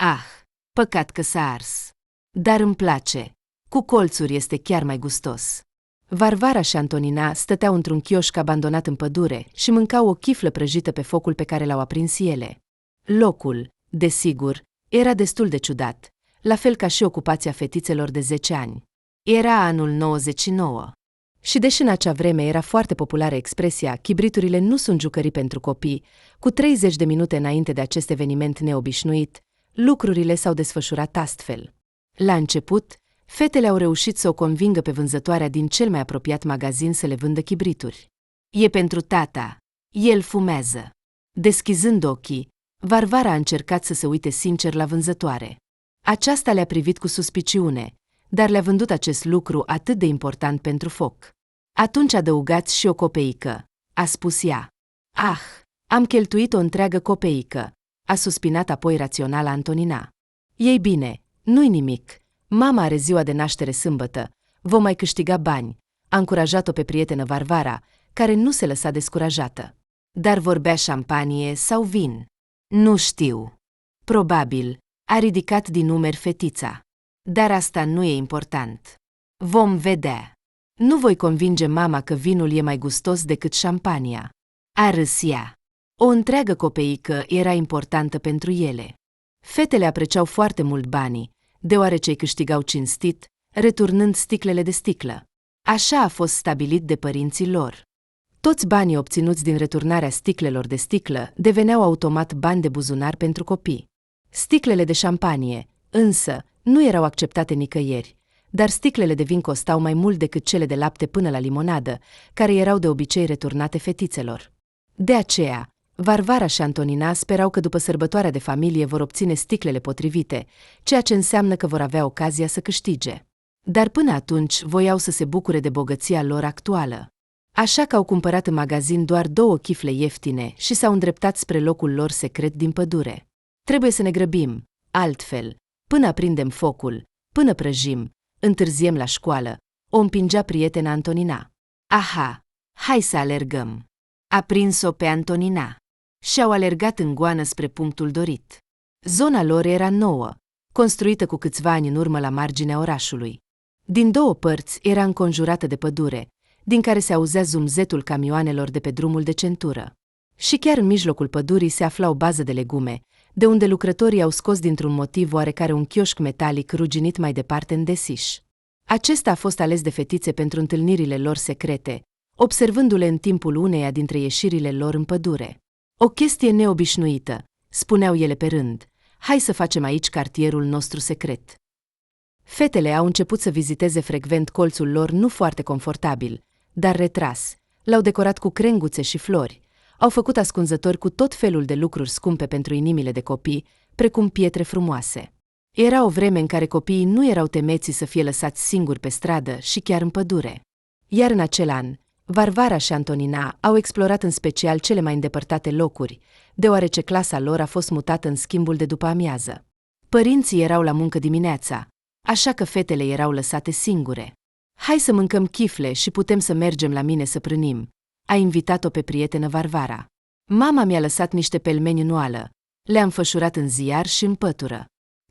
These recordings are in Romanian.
Ah, păcat că s-a ars. Dar îmi place. Cu colțuri este chiar mai gustos. Varvara și Antonina stăteau într-un chioșc abandonat în pădure și mâncau o chiflă prăjită pe focul pe care l-au aprins ele. Locul, desigur, era destul de ciudat, la fel ca și ocupația fetițelor de 10 ani. Era anul 99. Și deși în acea vreme era foarte populară expresia "chibriturile nu sunt jucării pentru copii", cu 30 de minute înainte de acest eveniment neobișnuit, lucrurile s-au desfășurat astfel. La început, fetele au reușit să o convingă pe vânzătoarea din cel mai apropiat magazin să le vândă chibrituri. "E pentru tata. El fumează." Deschizând ochii, Varvara a încercat să se uite sincer la vânzătoare. Aceasta le-a privit cu suspiciune, dar le-a vândut acest lucru atât de important pentru foc. "Atunci adăugați și o copeică," a spus ea. "Ah, am cheltuit o întreagă copeică," a suspinat apoi rațional Antonina. "Ei bine, nu-i nimic. Mama are ziua de naștere sâmbătă. Vom mai câștiga bani," a încurajat-o pe prietenă Varvara, care nu se lăsa descurajată. "Dar vorbea șampanie sau vin?" "Nu știu." "Probabil," a ridicat din numeri fetița. "Dar asta nu e important. Vom vedea. Nu voi convinge mama că vinul e mai gustos decât șampania." A râs ea. O întreagă copeică era importantă pentru ele. Fetele apreciau foarte mult banii, deoarece îi câștigau cinstit, returnând sticlele de sticlă. Așa a fost stabilit de părinții lor. Toți banii obținuți din returnarea sticlelor de sticlă deveneau automat bani de buzunar pentru copii. Sticlele de șampanie, însă, nu erau acceptate nicăieri, dar sticlele de vin costau mai mult decât cele de lapte până la limonadă, care erau de obicei returnate fetițelor. De aceea, Varvara și Antonina sperau că după sărbătoarea de familie vor obține sticlele potrivite, ceea ce înseamnă că vor avea ocazia să câștige. Dar până atunci voiau să se bucure de bogăția lor actuală. Așa că au cumpărat în magazin doar 2 chifle ieftine și s-au îndreptat spre locul lor secret din pădure. "Trebuie să ne grăbim, altfel, până aprindem focul, până prăjim, întârziem la școală," o împingea prietena Antonina. "Aha, hai să alergăm." A prins-o pe Antonina. Și-au alergat în goană spre punctul dorit. Zona lor era nouă, construită cu câțiva ani în urmă la marginea orașului. Din 2 părți era înconjurată de pădure, din care se auzea zumzetul camioanelor de pe drumul de centură. Și chiar în mijlocul pădurii se afla o bază de legume, de unde lucrătorii au scos dintr-un motiv oarecare un chioșc metalic ruginit mai departe în desiș. Acesta a fost ales de fetițe pentru întâlnirile lor secrete, observându-le în timpul uneia dintre ieșirile lor în pădure. "O chestie neobișnuită," spuneau ele pe rând. "Hai să facem aici cartierul nostru secret." Fetele au început să viziteze frecvent colțul lor nu foarte confortabil, dar retras. L-au decorat cu crenguțe și flori. Au făcut ascunzători cu tot felul de lucruri scumpe pentru inimile de copii, precum pietre frumoase. Era o vreme în care copiii nu erau temeți să fie lăsați singuri pe stradă și chiar în pădure. Iar în acel an, Varvara și Antonina au explorat în special cele mai îndepărtate locuri, deoarece clasa lor a fost mutată în schimbul de după amiază. Părinții erau la muncă dimineața, așa că fetele erau lăsate singure. "Hai să mâncăm chifle și putem să mergem la mine să prânim," a invitat-o pe prietenă Varvara. "Mama mi-a lăsat niște pelmeni în oală, le-am fășurat în ziar și în pătură.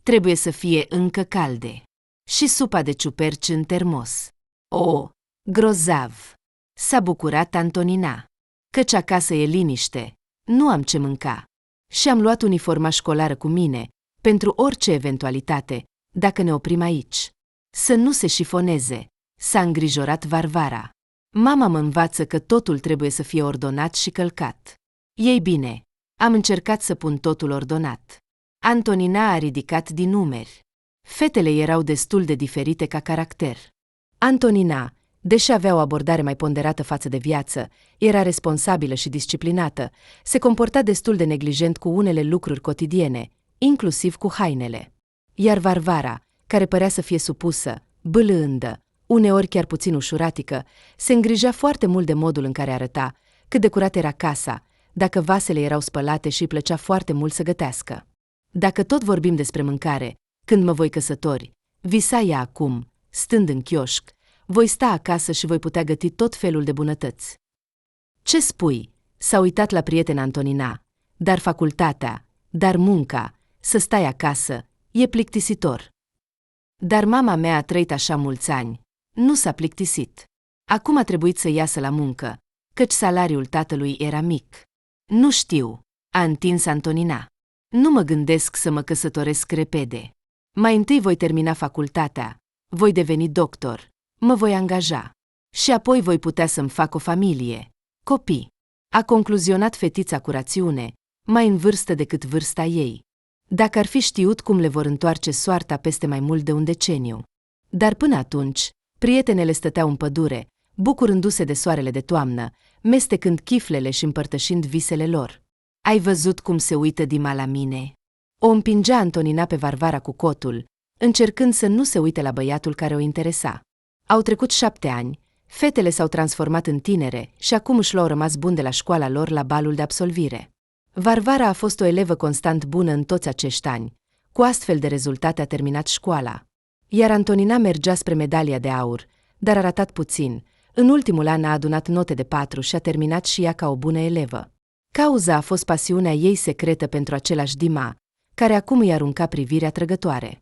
Trebuie să fie încă calde. Și supa de ciuperci în termos." "O, grozav!" s-a bucurat Antonina. "Căci acasă e liniște, nu am ce mânca. Și am luat uniforma școlară cu mine, pentru orice eventualitate, dacă ne oprim aici. Să nu se șifoneze," s-a îngrijorat Varvara. "Mama mă învață că totul trebuie să fie ordonat și călcat." "Ei bine, am încercat să pun totul ordonat." Antonina a ridicat din numeri. Fetele erau destul de diferite ca caracter. Antonina, deși avea o abordare mai ponderată față de viață, era responsabilă și disciplinată, se comporta destul de neglijent cu unele lucruri cotidiene, inclusiv cu hainele. Iar Varvara, care părea să fie supusă, bâlândă, uneori chiar puțin ușuratică, se îngrija foarte mult de modul în care arăta, cât de curat era casa, dacă vasele erau spălate și îi plăcea foarte mult să gătească. "Dacă tot vorbim despre mâncare, când mă voi căsători," visa ea acum, stând în chioșc, "voi sta acasă și voi putea găti tot felul de bunătăți." "Ce spui?" s-a uitat la prietena Antonina. "Dar facultatea, dar munca, să stai acasă, e plictisitor. Dar mama mea a trăit așa mulți ani. Nu s-a plictisit. Acum a trebuit să iasă la muncă, căci salariul tatălui era mic. Nu știu, a întins Antonina. Nu mă gândesc să mă căsătoresc repede. Mai întâi voi termina facultatea, voi deveni doctor, mă voi angaja. Și apoi voi putea să-mi fac o familie, copii. A concluzionat fetița cu rațiune, mai în vârstă decât vârsta ei. Dacă ar fi știut cum le vor întoarce soarta peste mai mult de un deceniu. Dar până atunci, prietenele stăteau în pădure, bucurându-se de soarele de toamnă, mestecând chiflele și împărtășind visele lor. Ai văzut cum se uită Dima la mine? O împingea Antonina pe Varvara cu cotul, încercând să nu se uite la băiatul care o interesa. Au trecut 7 ani, fetele s-au transformat în tinere și acum își luau rămas bun de la școala lor la balul de absolvire. Varvara a fost o elevă constant bună în toți acești ani, cu astfel de rezultate a terminat școala. Iar Antonina mergea spre medalia de aur, dar a ratat puțin. În ultimul an a adunat note de 4 și a terminat și ea ca o bună elevă. Cauza a fost pasiunea ei secretă pentru același Dima, care acum îi arunca privirea trăgătoare.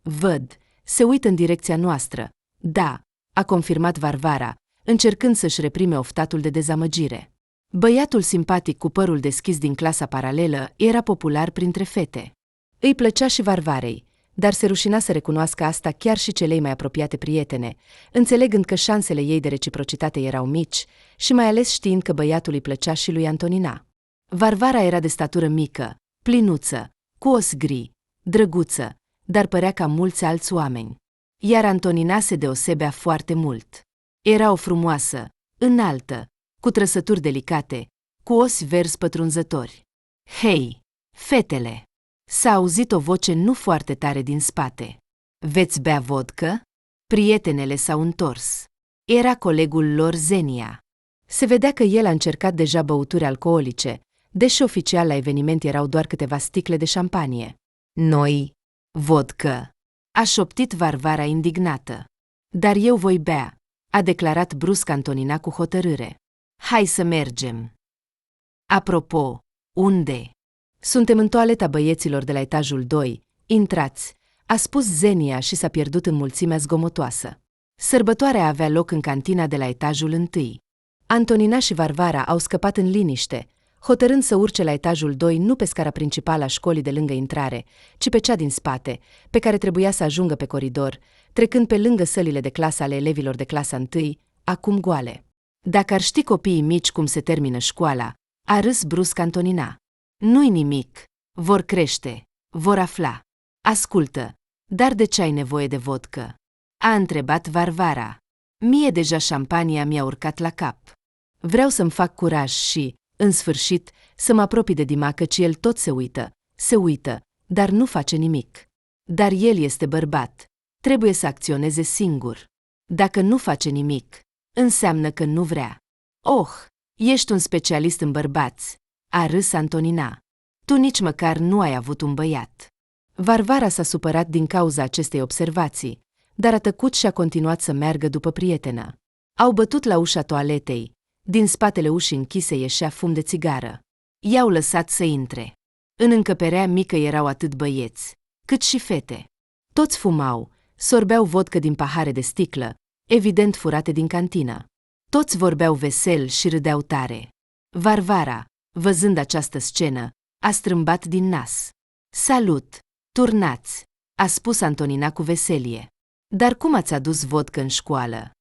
Văd, se uită în direcția noastră. Da, a confirmat Varvara, încercând să-și reprime oftatul de dezamăgire. Băiatul simpatic cu părul deschis din clasa paralelă era popular printre fete. Îi plăcea și Varvarei, dar se rușina să recunoască asta chiar și celei mai apropiate prietene, înțelegând că șansele ei de reciprocitate erau mici și mai ales știind că băiatul îi plăcea și lui Antonina. Varvara era de statură mică, plinuță, cu os gri, drăguță, dar părea ca mulți alți oameni. Iar Antonina se deosebea foarte mult. Era o frumoasă, înaltă, cu trăsături delicate, cu ochi verzi pătrunzători. Hei, fetele! S-a auzit o voce nu foarte tare din spate. Veți bea vodcă? Prietenele s-au întors. Era colegul lor Zenia. Se vedea că el a încercat deja băuturi alcoolice, deși oficial la eveniment erau doar câteva sticle de șampanie. Noi, vodcă, a șoptit Varvara indignată. Dar eu voi bea, a declarat brusc Antonina cu hotărâre. Hai să mergem. Apropo, unde? Suntem în toaleta băieților de la etajul 2, intrați, a spus Zenia și s-a pierdut în mulțimea zgomotoasă. Sărbătoarea avea loc în cantina de la etajul 1. Antonina și Varvara au scăpat în liniște, hotărând să urce la etajul 2 nu pe scara principală a școlii de lângă intrare, ci pe cea din spate, pe care trebuia să ajungă pe coridor, trecând pe lângă sălile de clasă ale elevilor de clasa 1, acum goale. Dacă ar ști copiii mici cum se termină școala, a râs brusc Antonina. Nu-i nimic, vor crește, vor afla. Ascultă, dar de ce ai nevoie de vodcă? A întrebat Varvara. Mie deja șampania mi-a urcat la cap. Vreau să-mi fac curaj și, în sfârșit, să mă apropii de Dima, căci el tot se uită, dar nu face nimic. Dar el este bărbat, trebuie să acționeze singur. Dacă nu face nimic, înseamnă că nu vrea. Oh, ești un specialist în bărbați, a râs Antonina. Tu nici măcar nu ai avut un băiat. Varvara s-a supărat din cauza acestei observații, dar a tăcut și a continuat să meargă după prietenă. Au bătut la ușa toaletei. Din spatele ușii închise ieșea fum de țigară. I-au lăsat să intre. În încăperea mică erau atât băieți, cât și fete. Toți fumau, sorbeau vodcă din pahare de sticlă, evident furate din cantină. Toți vorbeau vesel și râdeau tare. Varvara, văzând această scenă, a strâmbat din nas. Salut, turnați, a spus Antonina cu veselie. Dar cum ați adus vodcă în școală?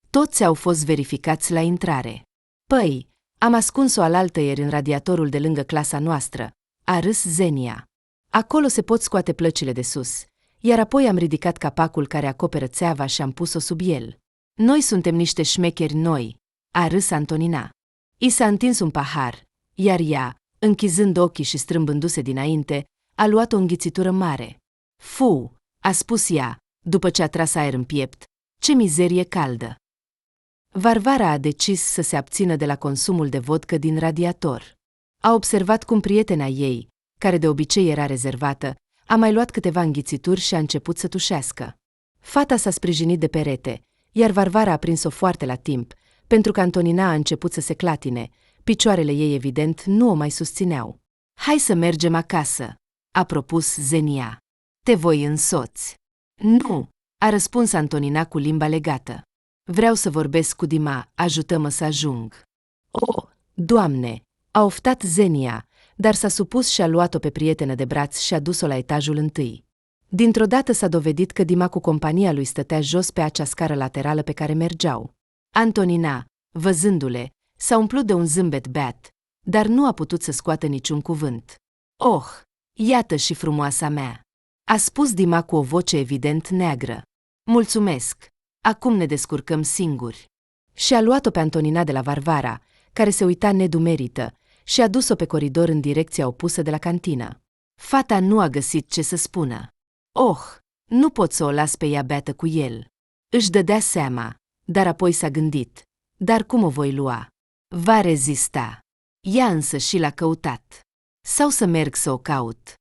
Toți au fost verificați la intrare. Păi, am ascuns-o alaltăieri în radiatorul de lângă clasa noastră, a râs Zenia. Acolo se pot scoate plăcile de sus, iar apoi am ridicat capacul care acoperă țeava și am pus-o sub el. Noi suntem niște șmecheri noi, a râs Antonina. I s-a întins un pahar, iar ea, închizând ochii și strâmbându-se dinainte, a luat o înghițitură mare. Fu, a spus ea, după ce a tras aer în piept, ce mizerie caldă. Varvara a decis să se abțină de la consumul de vodcă din radiator. A observat cum prietena ei, care de obicei era rezervată, a mai luat câteva înghițituri și a început să tușească. Fata s-a sprijinit de perete, iar Varvara a prins-o foarte la timp, pentru că Antonina a început să se clatine, picioarele ei evident nu o mai susțineau. Hai să mergem acasă, a propus Zenia. Te voi însoți. Nu, a răspuns Antonina cu limba legată. Vreau să vorbesc cu Dima, ajută-mă să ajung. Oh, Doamne, a oftat Zenia, dar s-a supus și a luat-o pe prietenă de braț și a dus-o la etajul întâi. Dintr-o dată s-a dovedit că Dima cu compania lui stătea jos pe acea scară laterală pe care mergeau. Antonina, văzându-le, s-a umplut de un zâmbet beat, dar nu a putut să scoată niciun cuvânt. Oh, iată și frumoasa mea, a spus Dima cu o voce evident neagră. Mulțumesc, acum ne descurcăm singuri. Și a luat-o pe Antonina de la Varvara, care se uita nedumerită, și a dus-o pe coridor în direcția opusă de la cantină. Fata nu a găsit ce să spună. Oh, nu pot să o las pe ea beată cu el. Își dădea seama, dar apoi s-a gândit. Dar cum o voi lua? Va rezista. Ea însă și l-a căutat. Sau să merg să o caut?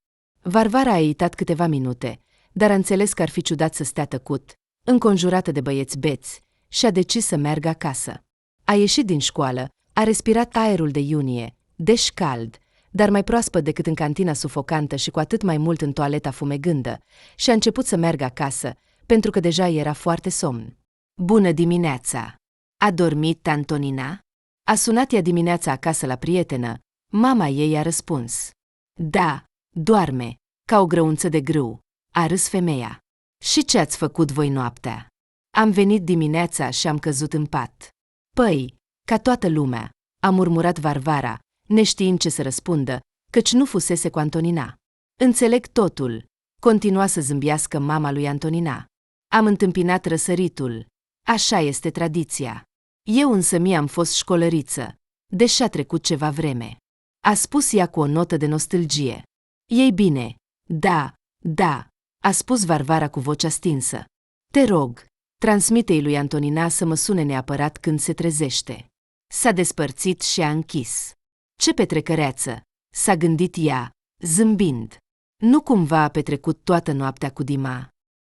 Varvara a ezitat câteva minute, dar a înțeles că ar fi ciudat să stea tăcut, înconjurată de băieți beți, și a decis să meargă acasă. A ieșit din școală, a respirat aerul de iunie, deși cald, dar mai proaspăt decât în cantina sufocantă și cu atât mai mult în toaleta fumegândă, și a început să meargă acasă, pentru că deja era foarte somn. Bună dimineața! A dormit Antonina? A sunat ea dimineața acasă la prietenă. Mama ei a răspuns. Da, doarme, ca o grăunță de grâu, a râs femeia. Și ce ați făcut voi noaptea? Am venit dimineața și am căzut în pat. Păi, ca toată lumea, a murmurat Varvara, neștiind ce să răspundă, căci nu fusese cu Antonina. Înțeleg totul, continua să zâmbiască mama lui Antonina. Am întâmpinat răsăritul. Așa este tradiția. Eu însă mi-am fost școlăriță, deși a trecut ceva vreme. A spus ea cu o notă de nostalgie. Ei bine, da, a spus Varvara cu vocea stinsă. Te rog, transmite-i lui Antonina să mă sune neapărat când se trezește. S-a despărțit și a închis. Ce petrecăreață, s-a gândit ea, zâmbind. Nu cumva a petrecut toată noaptea cu Dima?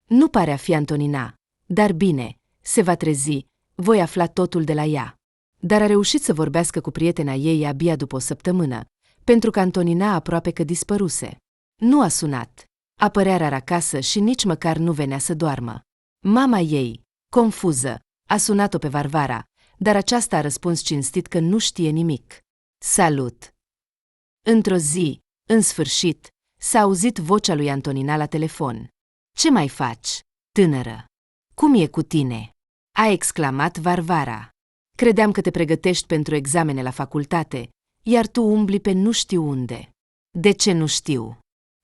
Nu pare a fi Antonina, dar bine, se va trezi, voi afla totul de la ea. Dar a reușit să vorbească cu prietena ei abia după o săptămână, pentru că Antonina aproape că dispăruse. Nu a sunat, apărea rar acasă și nici măcar nu venea să doarmă. Mama ei, confuză, a sunat-o pe Varvara, dar aceasta a răspuns cinstit că nu știe nimic. Salut! Într-o zi, în sfârșit, s-a auzit vocea lui Antonina la telefon. Ce mai faci, tânără? Cum e cu tine? A exclamat Varvara. Credeam că te pregătești pentru examene la facultate, iar tu umbli pe nu știu unde. De ce nu știu?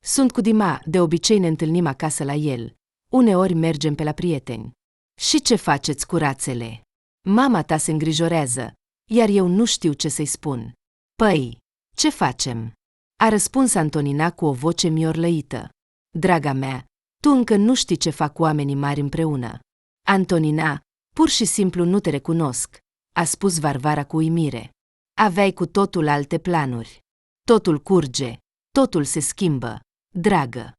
Sunt cu Dima, de obicei ne întâlnim acasă la el. Uneori mergem pe la prieteni. Și ce faceți cu rațele? Mama ta se îngrijorează, iar eu nu știu ce să-i spun. Păi, ce facem? A răspuns Antonina cu o voce miorlăită. Draga mea, tu încă nu știi ce fac oamenii mari împreună. Antonina, pur și simplu nu te recunosc, a spus Varvara cu uimire. Aveai cu totul alte planuri. Totul curge, totul se schimbă, dragă.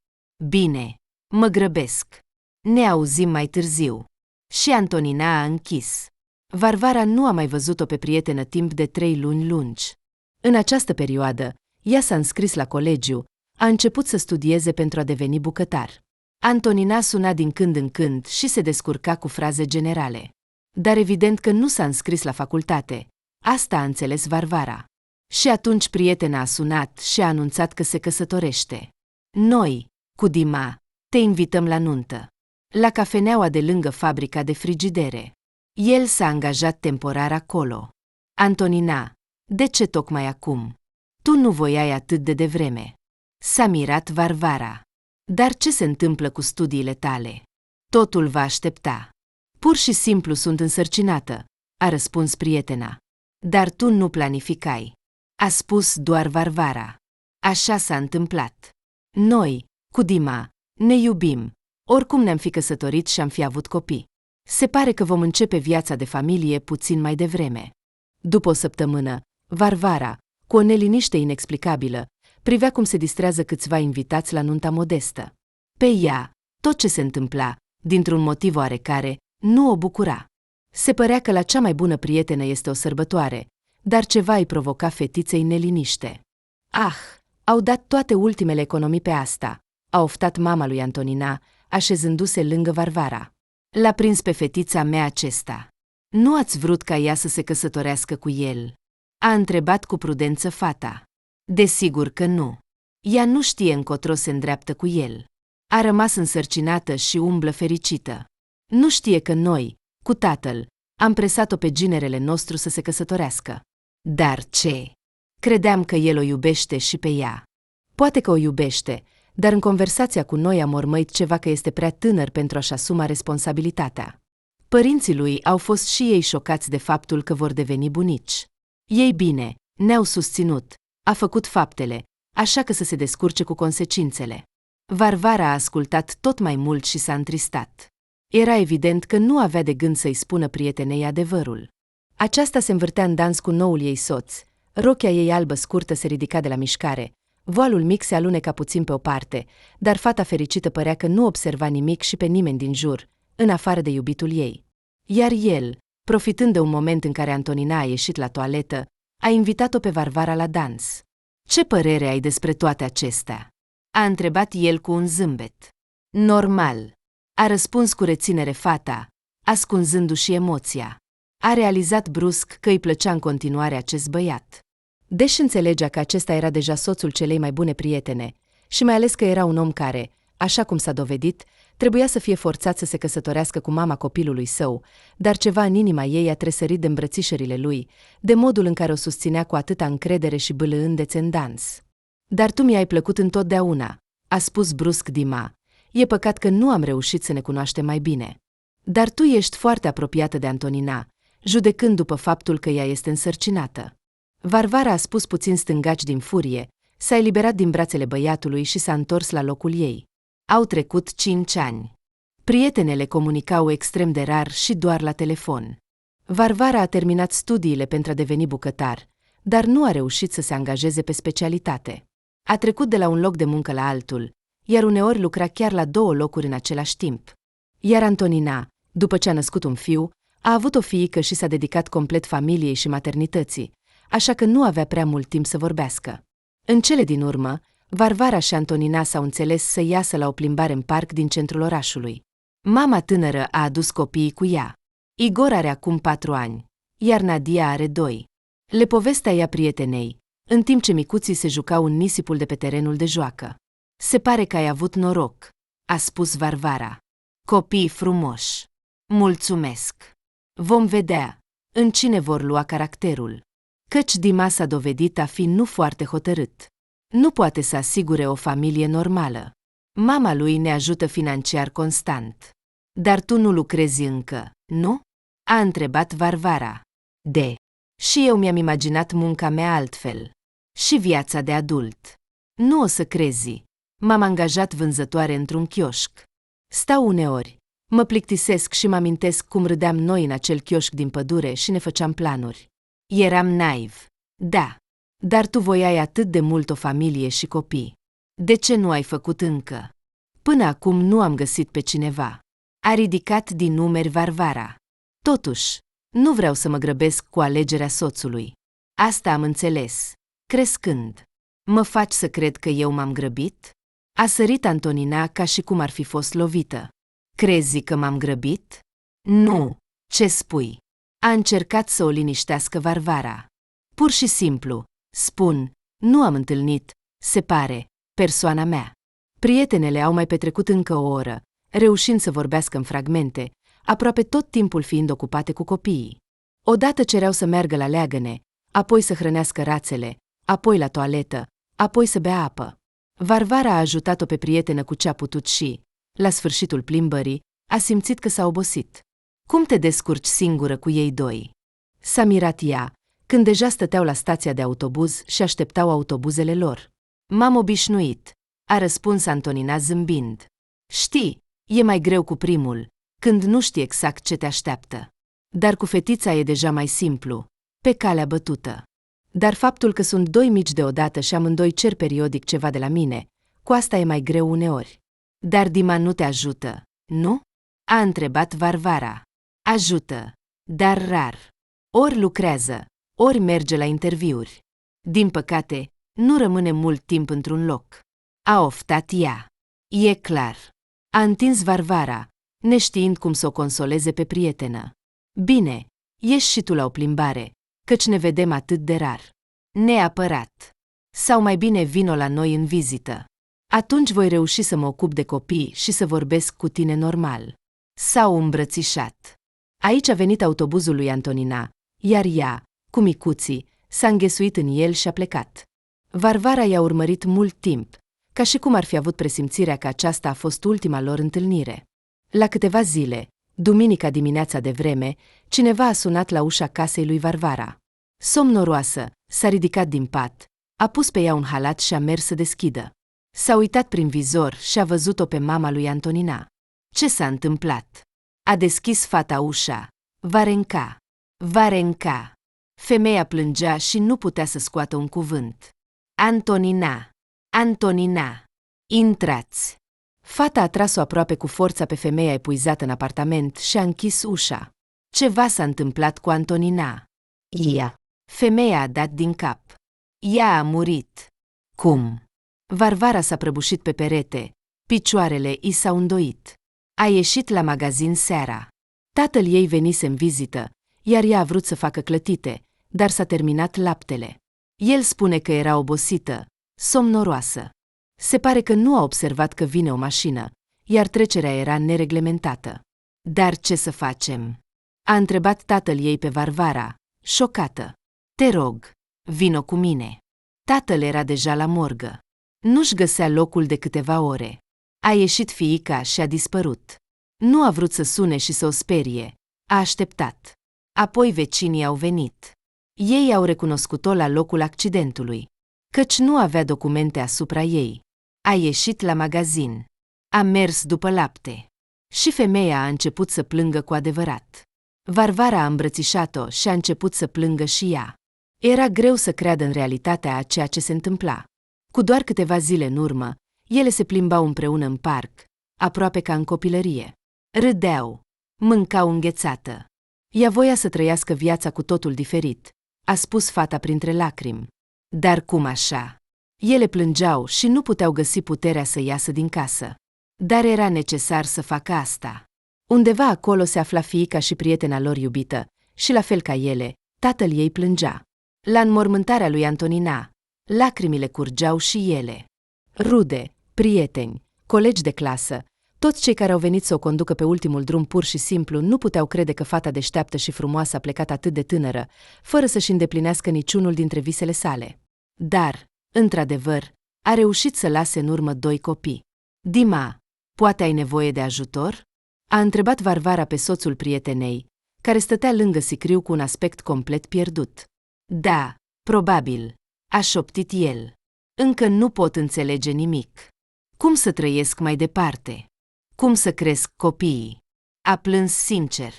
Bine, mă grăbesc. Ne auzim mai târziu. Și Antonina a închis. Varvara nu a mai văzut-o pe prietenă timp de 3 luni lungi. În această perioadă, ea s-a înscris la colegiu, a început să studieze pentru a deveni bucătar. Antonina suna din când în când și se descurca cu fraze generale. Dar evident că nu s-a înscris la facultate. Asta a înțeles Varvara. Și atunci prietena a sunat și a anunțat că se căsătorește. Noi, cu Dima, te invităm la nuntă. La cafeneaua de lângă fabrica de frigidere. El s-a angajat temporar acolo. Antonina, de ce tocmai acum? Tu nu voiai atât de devreme. S-a mirat Varvara. Dar ce se întâmplă cu studiile tale? Totul va aștepta. Pur și simplu sunt însărcinată, a răspuns prietena. Dar tu nu planificai. A spus doar Varvara. Așa s-a întâmplat. Noi, cu Dima, ne iubim. Oricum ne-am fi căsătorit și am fi avut copii. Se pare că vom începe viața de familie puțin mai devreme. După o săptămână, Varvara, cu o neliniște inexplicabilă, privea cum se distrează câțiva invitați la nunta modestă. Pe ea, tot ce se întâmpla, dintr-un motiv oarecare, nu o bucura. Se părea că la cea mai bună prietenă este o sărbătoare, dar ceva îi provoca fetiței neliniște. Ah, Au dat toate ultimele economii pe asta, a oftat mama lui Antonina, așezându-se lângă Varvara. L-a prins pe fetița mea acesta. Nu ați vrut ca ea să se căsătorească cu el? A întrebat cu prudență fata. Desigur că nu. Ea nu știe încotro se îndreaptă cu el. A rămas însărcinată și umblă fericită. Nu știe că noi, cu tatăl, am presat-o pe ginerele nostru să se căsătorească. Dar ce? Credeam că el o iubește și pe ea. Poate că o iubește, dar în conversația cu noi a mormăit ceva că este prea tânăr pentru a-și asuma responsabilitatea. Părinții lui au fost și ei șocați de faptul că vor deveni bunici. Ei bine, ne-au susținut, a făcut faptele, așa că să se descurce cu consecințele. Varvara a ascultat tot mai mult și s-a întristat. Era evident că nu avea de gând să-i spună prietenei adevărul. Aceasta se învârtea în dans cu noul ei soț, rochia ei albă scurtă se ridica de la mișcare, voalul mic se aluneca puțin pe o parte, dar fata fericită părea că nu observa nimic și pe nimeni din jur, în afară de iubitul ei. Iar el, profitând de un moment în care Antonina a ieșit la toaletă, a invitat-o pe Varvara la dans. Ce părere ai despre toate acestea? A întrebat el cu un zâmbet. Normal. A răspuns cu reținere fata, ascunzându-și emoția. A realizat brusc că îi plăcea în continuare acest băiat. Deși înțelegea că acesta era deja soțul celei mai bune prietene, și mai ales că era un om care, așa cum s-a dovedit, trebuia să fie forțat să se căsătorească cu mama copilului său, dar ceva în inima ei a tresărit de îmbrățișările lui, de modul în care o susținea cu atâta încredere și bâlâândețe în dans. Dar tu mi-ai plăcut întotdeauna, a spus brusc Dima. E păcat că nu am reușit să ne cunoaștem mai bine. Dar tu ești foarte apropiată de Antonina, judecând după faptul că ea este însărcinată. Varvara a spus puțin stângaci din furie, s-a eliberat din brațele băiatului și s-a întors la locul ei. Au trecut 5 ani. Prietenele comunicau extrem de rar și doar la telefon. Varvara a terminat studiile pentru a deveni bucătar, dar nu a reușit să se angajeze pe specialitate. A trecut de la un loc de muncă la altul, iar uneori lucra chiar la 2 locuri în același timp. Iar Antonina, după ce a născut un fiu, a avut o fiică și s-a dedicat complet familiei și maternității, așa că nu avea prea mult timp să vorbească. În cele din urmă, Varvara și Antonina s-au înțeles să iasă la o plimbare în parc din centrul orașului. Mama tânără a adus copiii cu ea. Igor are acum 4 ani, iar Nadia are 2. Le povestea ea prietenei, în timp ce micuții se jucau în nisipul de pe terenul de joacă. Se pare că ai avut noroc, a spus Varvara. Copii frumoși. Mulțumesc. Vom vedea în cine vor lua caracterul. Căci Dima s-a dovedit a fi nu foarte hotărât. Nu poate să asigure o familie normală. Mama lui ne ajută financiar constant. Dar tu nu lucrezi încă, nu? A întrebat Varvara. Și eu mi-am imaginat munca mea altfel. Și viața de adult. Nu o să crezi. M-am angajat vânzătoare într-un chioșc. Stau uneori, mă plictisesc și mă amintesc cum râdeam noi în acel chioșc din pădure și ne făceam planuri. Eram naiv. Da. Dar tu voiai atât de mult o familie și copii. De ce nu ai făcut încă? Până acum nu am găsit pe cineva. A ridicat din numeri Varvara. Totuși, nu vreau să mă grăbesc cu alegerea soțului. Asta am înțeles. Crescând. Mă faci să cred că eu m-am grăbit? A sărit Antonina ca și cum ar fi fost lovită. Crezi că m-am grăbit? Nu. Ce spui? A încercat să o liniștească Varvara. Pur și simplu, spun, nu am întâlnit, se pare, persoana mea. Prietenele au mai petrecut încă o oră, reușind să vorbească în fragmente, aproape tot timpul fiind ocupate cu copiii. Odată cereau să meargă la leagăne, apoi să hrănească rațele, apoi la toaletă, apoi să bea apă. Varvara a ajutat-o pe prietenă cu ce a putut și, la sfârșitul plimbării, a simțit că s-a obosit. Cum te descurci singură cu ei 2? S-a mirat ea, când deja stăteau la stația de autobuz și așteptau autobuzele lor. M-am obișnuit, a răspuns Antonina zâmbind. Știi, e mai greu cu primul, când nu știi exact ce te așteaptă. Dar cu fetița e deja mai simplu, pe calea bătută. Dar faptul că sunt 2 mici deodată și amândoi cer periodic ceva de la mine, cu asta e mai greu uneori. Dar Dima nu te ajută, nu? A întrebat Varvara. Ajută, dar rar. Ori lucrează, ori merge la interviuri. Din păcate, Nu rămâne mult timp într-un loc. A oftat ea. E clar. A întins Varvara, neștiind cum să o consoleze pe prietenă. Bine, ieși și tu la o plimbare, căci ne vedem atât de rar. Neapărat. Sau mai bine vino la noi în vizită. Atunci voi reuși să mă ocup de copii și să vorbesc cu tine normal. S-au îmbrățișat. Aici a venit autobuzul lui Antonina, iar ea, cu micuții, s-a înghesuit în el și a plecat. Varvara i-a urmărit mult timp, ca și cum ar fi avut presimțirea că aceasta a fost ultima lor întâlnire. La câteva zile, duminica dimineața de vreme, cineva a sunat la ușa casei lui Varvara. Somnoroasă, s-a ridicat din pat, a pus pe ea un halat și a mers să deschidă. S-a uitat prin vizor și a văzut-o pe mama lui Antonina. Ce s-a întâmplat? A deschis fata ușa. Varenca. Varenca. Femeia plângea și nu putea să scoată un cuvânt. Antonina. Antonina. Intrați. Fata a tras-o aproape cu forța pe femeia epuizată în apartament și a închis ușa. Ceva s-a întâmplat cu Antonina. Ea. Femeia a dat din cap. Ea a murit. Cum? Varvara s-a prăbușit pe perete. Picioarele i s-au îndoit. A ieșit la magazin seara. Tatăl ei venise în vizită, iar ea a vrut să facă clătite, dar s-a terminat laptele. El spune că era obosită, somnoroasă. Se pare că nu a observat că vine o mașină, iar trecerea era nereglementată. Dar ce să facem? A întrebat tatăl ei pe Varvara, șocată. Te rog, vino cu mine. Tatăl era deja la morgă. Nu-și găsea locul de câteva ore. A ieșit fiica și a dispărut. Nu a vrut să sune și să o sperie. A așteptat. Apoi vecinii au venit. Ei au recunoscut-o la locul accidentului, căci nu avea documente asupra ei. A ieșit la magazin. A mers după lapte. Și femeia a început să plângă cu adevărat. Varvara a îmbrățișat-o și a început să plângă și ea. Era greu să creadă în realitatea a ceea ce se întâmpla. Cu doar câteva zile în urmă, ele se plimbau împreună în parc, aproape ca în copilărie. Râdeau, mâncau înghețată. Ea voia să trăiască viața cu totul diferit, a spus fata printre lacrimi. Dar cum așa? Ele plângeau și nu puteau găsi puterea să iasă din casă. Dar era necesar să facă asta. Undeva acolo se afla fiica și prietena lor iubită, și la fel ca ele, tatăl ei plângea. La înmormântarea lui Antonina, lacrimile curgeau și ele. Rude, prieteni, colegi de clasă, toți cei care au venit să o conducă pe ultimul drum pur și simplu nu puteau crede că fata deșteaptă și frumoasă a plecat atât de tânără, fără să-și îndeplinească niciunul dintre visele sale. Dar, într-adevăr, a reușit să lase în urmă 2 copii. Dima, poate ai nevoie de ajutor? A întrebat Varvara pe soțul prietenei, care stătea lângă sicriu cu un aspect complet pierdut. Da, probabil, a șoptit el. Încă nu pot înțelege nimic. Cum să trăiesc mai departe? Cum să cresc copiii? A plâns sincer.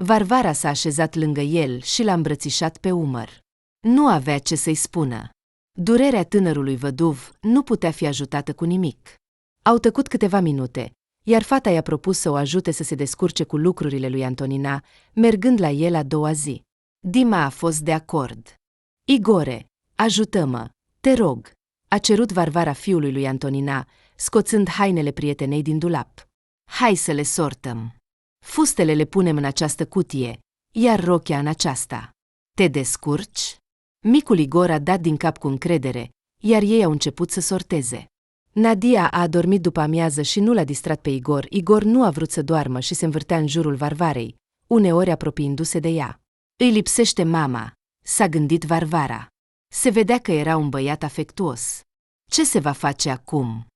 Varvara s-a așezat lângă el și l-a îmbrățișat pe umăr. Nu avea ce să-i spună. Durerea tânărului văduv nu putea fi ajutată cu nimic. Au tăcut câteva minute, iar fata i-a propus să o ajute să se descurce cu lucrurile lui Antonina, mergând la el a doua zi. Dima a fost de acord. Igore, ajută-mă, te rog, a cerut Varvara fiului lui Antonina, scoțând hainele prietenei din dulap. Hai să le sortăm. Fustele le punem în această cutie, iar rochia în aceasta. Te descurci? Micul Igor a dat din cap cu încredere, iar ei au început să sorteze. Nadia a adormit după amiază și nu l-a distrat pe Igor. Igor nu a vrut să doarmă și se învârtea în jurul Varvarei, uneori apropiindu-se de ea. Îi lipsește mama, s-a gândit Varvara. Se vedea că era un băiat afectuos. Ce se va face acum?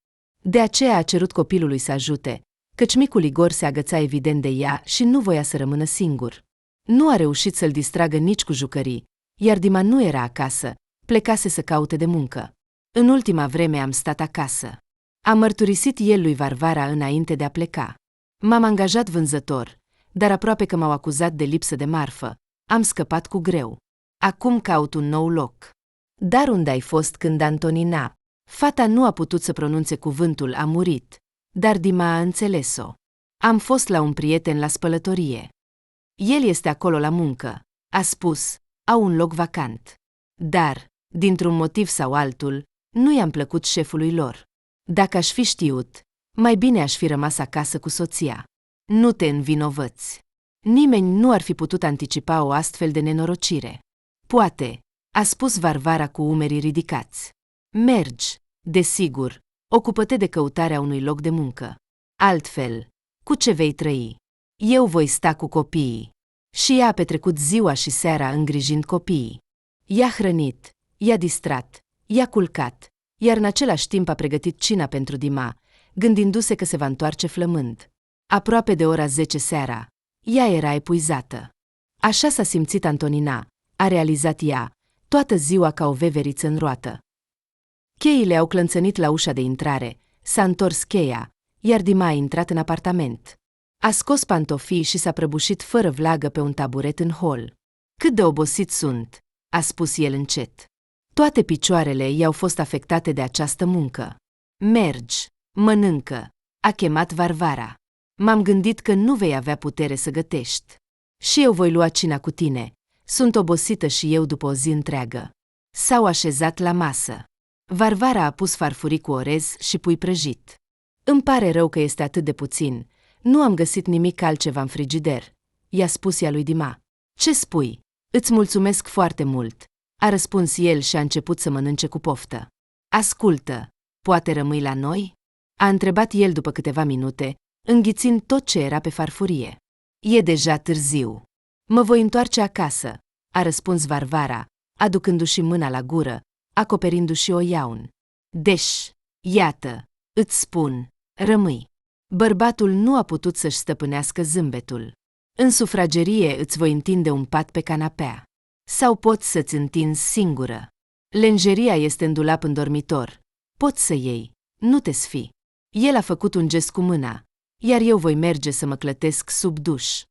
De aceea a cerut copilului să ajute, căci micul Igor se agăța evident de ea și nu voia să rămână singur. Nu a reușit să-l distragă nici cu jucării, iar Dima nu era acasă, plecase să caute de muncă. În ultima vreme am stat acasă. A mărturisit el lui Varvara înainte de a pleca. M-am angajat vânzător, dar aproape că m-au acuzat de lipsă de marfă. Am scăpat cu greu. Acum caut un nou loc. Dar unde ai fost când Antonina? Fata nu a putut să pronunțe cuvântul a murit, dar Dima a înțeles-o. Am fost la un prieten la spălătorie. El este acolo la muncă, a spus, au un loc vacant. Dar, Dintr-un motiv sau altul, nu i-am plăcut șefului lor. Dacă aș fi știut, mai bine aș fi rămas acasă cu soția. Nu te învinovăți. Nimeni nu ar fi putut anticipa o astfel de nenorocire. Poate, a spus Varvara cu umerii ridicați. Mergi, desigur, ocupă-te de căutarea unui loc de muncă. Altfel, cu ce vei trăi? Eu voi sta cu copiii. Și ea a petrecut ziua și seara îngrijind copiii. I-a hrănit, i-a distrat, i-a culcat, iar în același timp a pregătit cina pentru Dima, gândindu-se că se va întoarce flămând. Aproape de ora 10 seara, ea era epuizată. Așa s-a simțit Antonina, a realizat ea, toată ziua ca o veveriță în roată. Cheile au clănțănit la ușa de intrare, s-a întors cheia, iar Dima a intrat în apartament. A scos pantofii și s-a prăbușit fără vlagă pe un taburet în hol. Cât de obosit sunt, a spus el încet. Toate picioarele i-au fost afectate de această muncă. Mergi, mănâncă, a chemat Varvara. M-am gândit că nu vei avea putere să gătești. Și eu voi lua cina cu tine. Sunt obosită și eu după o zi întreagă. S-au așezat la masă. Varvara a pus farfurii cu orez și pui prăjit. Îmi pare rău că este atât de puțin. Nu am găsit nimic altceva în frigider, i-a spus ea lui Dima. Ce spui? Îți mulțumesc foarte mult, a răspuns el și a început să mănânce cu poftă. Ascultă, poate rămâi la noi? A întrebat el după câteva minute, înghițind tot ce era pe farfurie. E deja târziu. Mă voi întoarce acasă, a răspuns Varvara, aducându-și mâna la gură, acoperindu-și o iaun. Deși, iată, îți spun, rămâi. Bărbatul nu a putut să-și stăpânească zâmbetul. În sufragerie îți voi întinde un pat pe canapea. Sau poți să-ți întinzi singură. Lenjeria este în dulap în dormitor. Poți să iei, nu te sfi. El a făcut un gest cu mâna, iar eu voi merge să mă clătesc sub duș.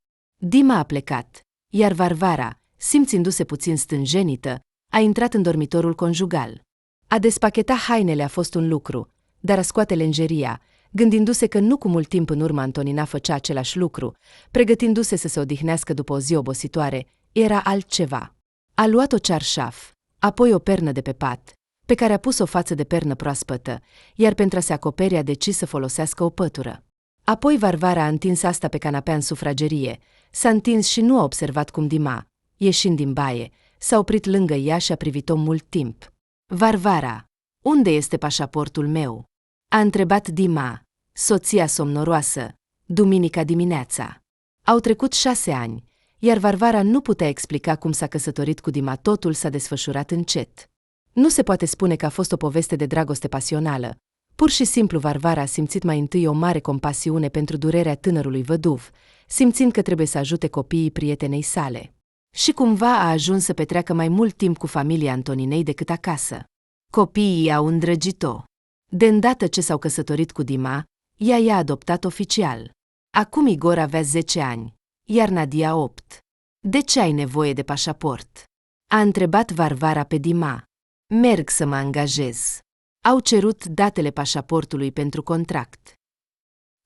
Dima a plecat, iar Varvara, simțindu-se puțin stânjenită, a intrat în dormitorul conjugal. A despacheta hainele a fost un lucru, dar a scoate lenjeria, gândindu-se că nu cu mult timp în urmă Antonina făcea același lucru, pregătindu-se să se odihnească după o zi obositoare, era altceva. A luat o cearșaf, apoi o pernă de pe pat, pe care a pus o față de pernă proaspătă, iar pentru a se acoperi a decis să folosească o pătură. Apoi Varvara a întins asta pe canapea în sufragerie, s-a întins și nu a observat cum Dima, ieșind din baie, s-a oprit lângă ea și a privit-o mult timp. Varvara, unde este pașaportul meu? A întrebat Dima, soția somnoroasă, duminica dimineața. Au trecut 6 ani, iar Varvara nu putea explica cum s-a căsătorit cu Dima, totul s-a desfășurat încet. Nu se poate spune că a fost o poveste de dragoste pasională. Pur și simplu Varvara a simțit mai întâi o mare compasiune pentru durerea tânărului văduv, simțind că trebuie să ajute copiii prietenei sale. Și cumva a ajuns să petreacă mai mult timp cu familia Antoninei decât acasă. Copiii au îndrăgit-o. De îndată ce s-au căsătorit cu Dima, ea i-a adoptat oficial. Acum Igor avea 10 ani, iar Nadia 8. De ce ai nevoie de pașaport? A întrebat Varvara pe Dima. Merg să mă angajez. Au cerut datele pașaportului pentru contract.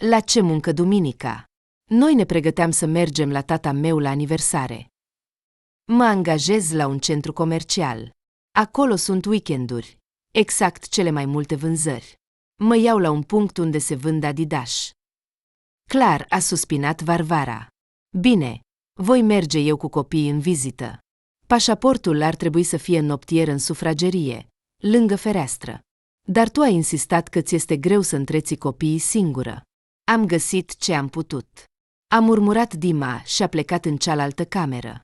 La ce muncă duminica? Noi ne pregăteam să mergem la tata meu la aniversare. Mă angajez la un centru comercial. Acolo sunt weekenduri, exact cele mai multe vânzări. Mă iau la un punct unde se vând Adidas. Clar, a suspinat Varvara. Bine, voi merge eu cu copiii în vizită. Pașaportul ar trebui să fie în noptier în sufragerie, lângă fereastră. Dar tu ai insistat că ți este greu să întreții copiii singură. Am găsit ce am putut. A murmurat Dima și a plecat în cealaltă cameră.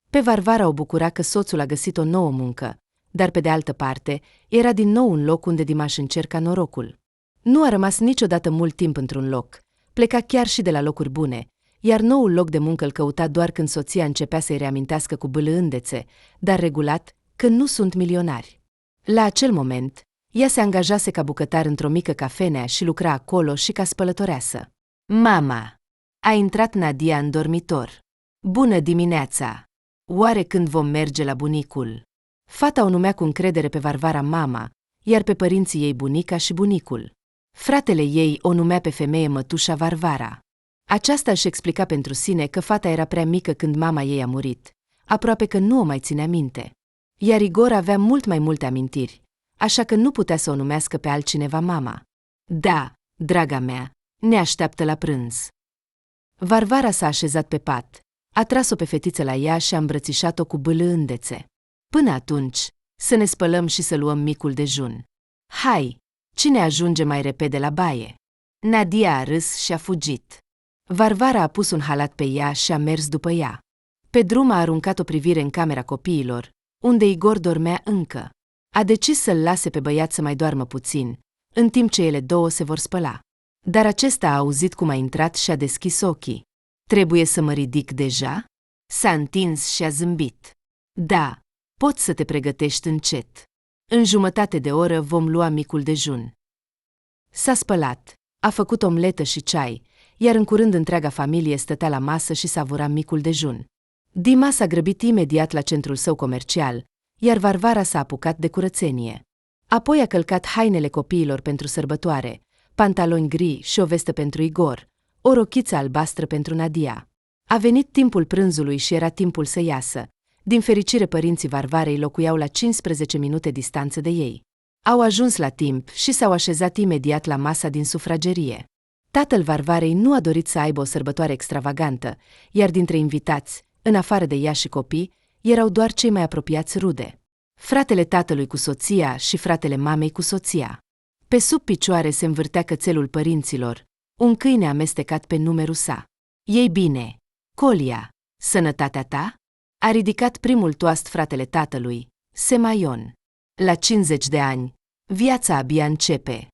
Pe Varvara o bucura că soțul a găsit o nouă muncă, dar pe de altă parte, era din nou un loc unde Dima își încerca norocul. Nu a rămas niciodată mult timp într-un loc, pleca chiar și de la locuri bune, iar noul loc de muncă îl căuta doar când soția începea să-i reamintească cu bâlâândețe, dar regulat, că nu sunt milionari. La acel moment, ea se angajase ca bucătar într-o mică cafenea și lucra acolo și ca spălătoreasă. Mama! A intrat Nadia în dormitor. Bună dimineața! Oare când vom merge la bunicul? Fata o numea cu încredere pe Varvara mama, iar pe părinții ei bunica și bunicul. Fratele ei o numea pe femeie mătușa Varvara. Aceasta își explica pentru sine că fata era prea mică când mama ei a murit, aproape că nu o mai ținea minte. iar Igor avea mult mai multe amintiri, așa că nu putea să o numească pe altcineva mama. Da, draga mea, ne așteaptă la prânz. Varvara s-a așezat pe pat, a tras-o pe fetiță la ea și a îmbrățișat-o cu bâlândețe. Până atunci, să ne spălăm și să luăm micul dejun. Hai, cine ajunge mai repede la baie? Nadia a râs și a fugit. Varvara a pus un halat pe ea și a mers după ea. Pe drum a aruncat o privire în camera copiilor, unde Igor dormea încă. A decis să-l lase pe băiat să mai doarmă puțin, în timp ce ele două se vor spăla. Dar acesta a auzit cum a intrat și a deschis ochii. Trebuie să mă ridic deja? S-a întins și a zâmbit. Da, poți să te pregătești încet. În jumătate de oră vom lua micul dejun. S-a spălat, a făcut omletă și ceai, iar în curând întreaga familie stătea la masă și savura micul dejun. Dima s-a grăbit imediat la centrul său comercial, iar Varvara s-a apucat de curățenie. Apoi a călcat hainele copiilor pentru sărbătoare, pantaloni gri și o vestă pentru Igor, o rochiță albastră pentru Nadia. A venit timpul prânzului și era timpul să iasă. Din fericire, părinții Varvarei locuiau la 15 minute distanță de ei. Au ajuns la timp și s-au așezat imediat la masa din sufragerie. Tatăl Varvarei nu a dorit să aibă o sărbătoare extravagantă, iar dintre invitați, în afară de ea și copii, erau doar cei mai apropiați rude. Fratele tatălui cu soția și fratele mamei cu soția. Pe sub picioare se învârtea cățelul părinților, un câine amestecat pe numerul sa. Ei bine, Colia, sănătatea ta? A ridicat primul toast fratele tatălui, Semaion. La 50 de ani, viața abia începe.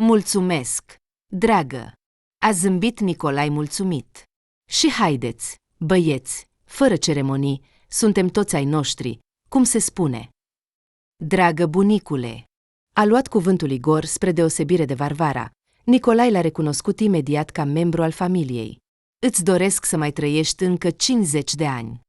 Mulțumesc, dragă. A zâmbit Nicolai mulțumit. Și haideți, băieți, fără ceremonii, suntem toți ai noștri, cum se spune. Dragă bunicule. A luat cuvântul Igor spre deosebire de Varvara. Nicolai l-a recunoscut imediat ca membru al familiei. Îți doresc să mai trăiești încă 50 de ani.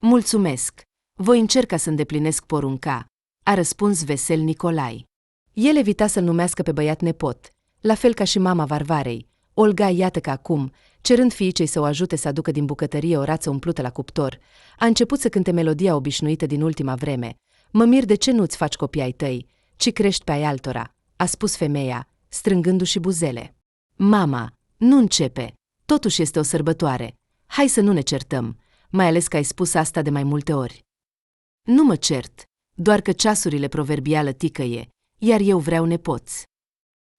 Mulțumesc, voi încerca să îndeplinesc porunca, a răspuns vesel Nicolai. El evita să-l numească pe băiat nepot, la fel ca și mama Varvarei. Olga, iată că acum, cerând fiicei să o ajute să aducă din bucătărie o rață umplută la cuptor, a început să cânte melodia obișnuită din ultima vreme. Mă mir de ce nu-ți faci copii ai tăi, ci crești pe ai altora, a spus femeia, strângându-și buzele. Mama, nu începe, totuși este o sărbătoare. Hai să nu ne certăm, mai ales că ai spus asta de mai multe ori. Nu mă cert, doar că ceasurile proverbială ticăie, iar eu vreau nepoți.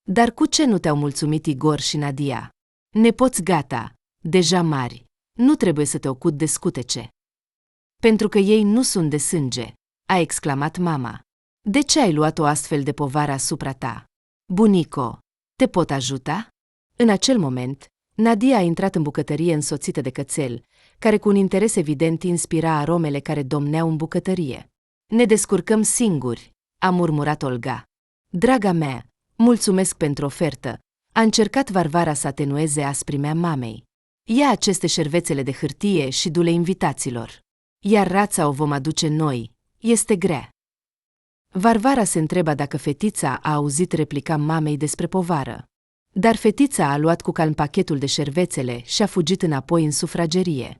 Dar cu ce nu te-au mulțumit Igor și Nadia? Nepoți gata, deja mari, nu trebuie să te ocupi de scutece. Pentru că ei nu sunt de sânge, a exclamat mama. De ce ai luat o astfel de povară asupra ta? Bunico, te pot ajuta? În acel moment, Nadia a intrat în bucătărie însoțită de cățel, care cu un interes evident inspira aromele care domneau în bucătărie. Ne descurcăm singuri, a murmurat Olga. Draga mea, mulțumesc pentru ofertă, a încercat Varvara să atenueze asprimea mamei. Ia aceste șervețele de hârtie și du-le invitaților. Iar rața o vom aduce noi, este grea. Varvara se întreba dacă fetița a auzit replica mamei despre povară. Dar fetița a luat cu calm pachetul de șervețele și a fugit înapoi în sufragerie.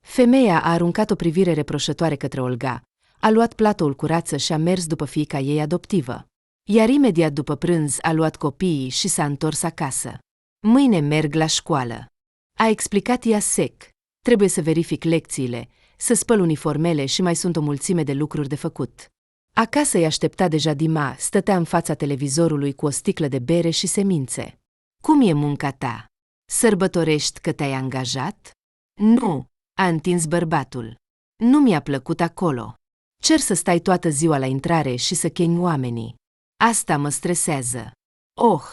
Femeia a aruncat o privire reproșătoare către Olga, a luat platoul cu rață și a mers după fiica ei adoptivă. Iar imediat după prânz a luat copiii și s-a întors acasă. Mâine merg la școală. A explicat ea sec. Trebuie să verific lecțiile, să spăl uniformele și mai sunt o mulțime de lucruri de făcut. Acasă îi aștepta deja Dima, stătea în fața televizorului cu o sticlă de bere și semințe. Cum e munca ta? Sărbătorești că te-ai angajat? Nu, a întins bărbatul. Nu mi-a plăcut acolo. Cer să stai toată ziua la intrare și să chemi oamenii. Asta mă stresează. Oh,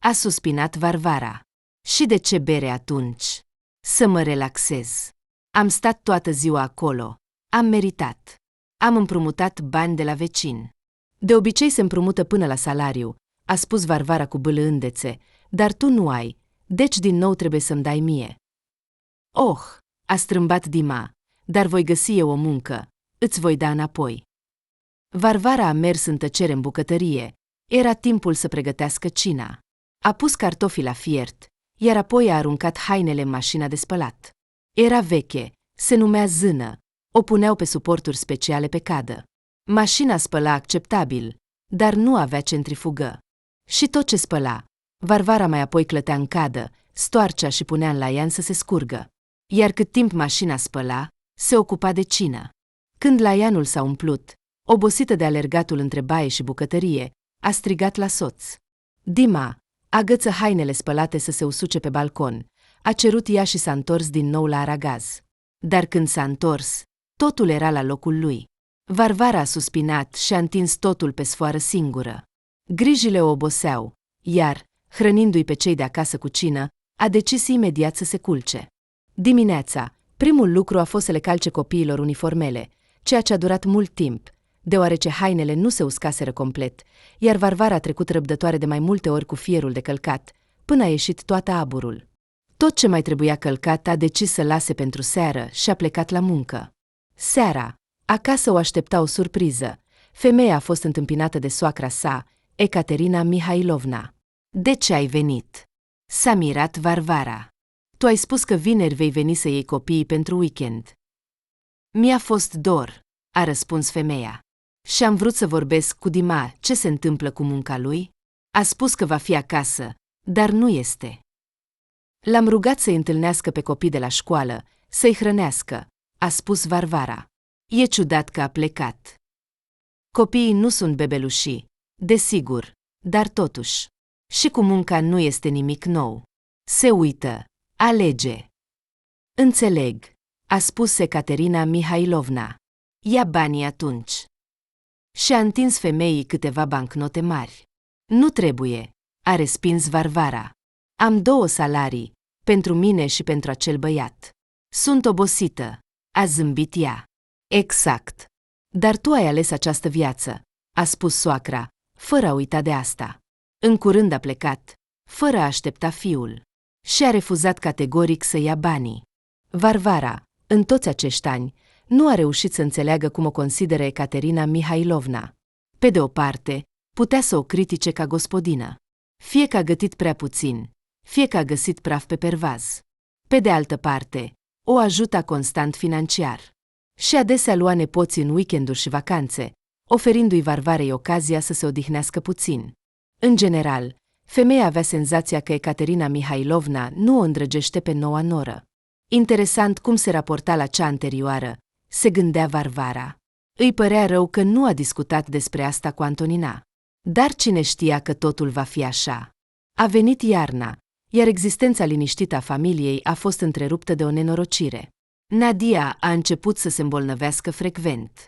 a suspinat Varvara. Și de ce bere atunci? Să mă relaxez. Am stat toată ziua acolo. Am meritat. Am împrumutat bani de la vecin. De obicei se împrumută până la salariu, a spus Varvara cu bâlândețe, dar tu nu ai, deci din nou trebuie să-mi dai mie. Oh, a strâmbat Dima, dar voi găsi eu o muncă, îți voi da înapoi. Varvara a mers în tăcere în bucătărie, era timpul să pregătească cina. A pus cartofii la fiert, iar apoi a aruncat hainele în mașina de spălat. Era veche, se numea zână, o puneau pe suporturi speciale pe cadă. Mașina spăla acceptabil, dar nu avea centrifugă. Și tot ce spăla, Varvara mai apoi clătea în cadă, stoarcea și punea în laian să se scurgă. Iar cât timp mașina spăla, se ocupa de cină. Când laianul s-a umplut, obosită de alergatul între baie și bucătărie, a strigat la soț. Dima, agăță hainele spălate să se usuce pe balcon, a cerut ea și s-a întors din nou la aragaz. Dar când s-a întors, totul era la locul lui. Varvara a suspinat și a întins totul pe sfoară singură. Grijile o oboseau, iar, hrănindu-i pe cei de acasă cu cină, a decis imediat să se culce. Dimineața, primul lucru a fost să le calce copiilor uniformele, ceea ce a durat mult timp, deoarece hainele nu se uscaseră complet, iar Varvara a trecut răbdătoare de mai multe ori cu fierul de călcat, până a ieșit toată aburul. Tot ce mai trebuia călcat a decis să lase pentru seară și a plecat la muncă. Seara, acasă o aștepta o surpriză. Femeia a fost întâmpinată de soacra sa, Ecaterina Mihailovna. "De ce ai venit?" s-a mirat Varvara. "Tu ai spus că vineri vei veni să iei copiii pentru weekend." "Mi-a fost dor," a răspuns femeia. "Și am vrut să vorbesc cu Dima ce se întâmplă cu munca lui. A spus că va fi acasă, dar nu este. L-am rugat să-i întâlnească pe copii de la școală, să-i hrănească," a spus Varvara. "E ciudat că a plecat. Copiii nu sunt bebelușii, desigur, dar totuși. Și cu munca nu este nimic nou. Se uită, alege." "Înțeleg," a spus Ecaterina Mihailovna. "Ia banii atunci." Și-a întins femeii câteva bancnote mari. "Nu trebuie," a respins Varvara. "Am 2 salarii, pentru mine și pentru acel băiat. Sunt obosită," a zâmbit ea. "Exact. Dar tu ai ales această viață," a spus soacra, fără a uita de asta. În curând a plecat, fără a aștepta fiul. Și a refuzat categoric să ia banii. Varvara, în toți acești ani, nu a reușit să înțeleagă cum o consideră Ecaterina Mihailovna. Pe de o parte, putea să o critique ca gospodină. Fie că a gătit prea puțin, fie că a găsit praf pe pervaz. Pe de altă parte, o ajuta constant financiar. Și adesea lua nepoții în weekenduri și vacanțe, oferindu-i Varvarei ocazia să se odihnească puțin. În general, femeia avea senzația că Ecaterina Mihailovna nu o îndrăgește pe noua noră. Interesant cum se raporta la cea anterioară, se gândea Varvara. Îi părea rău că nu a discutat despre asta cu Antonina. Dar cine știa că totul va fi așa? A venit iarna, iar existența liniștită a familiei a fost întreruptă de o nenorocire. Nadia a început să se îmbolnăvească frecvent.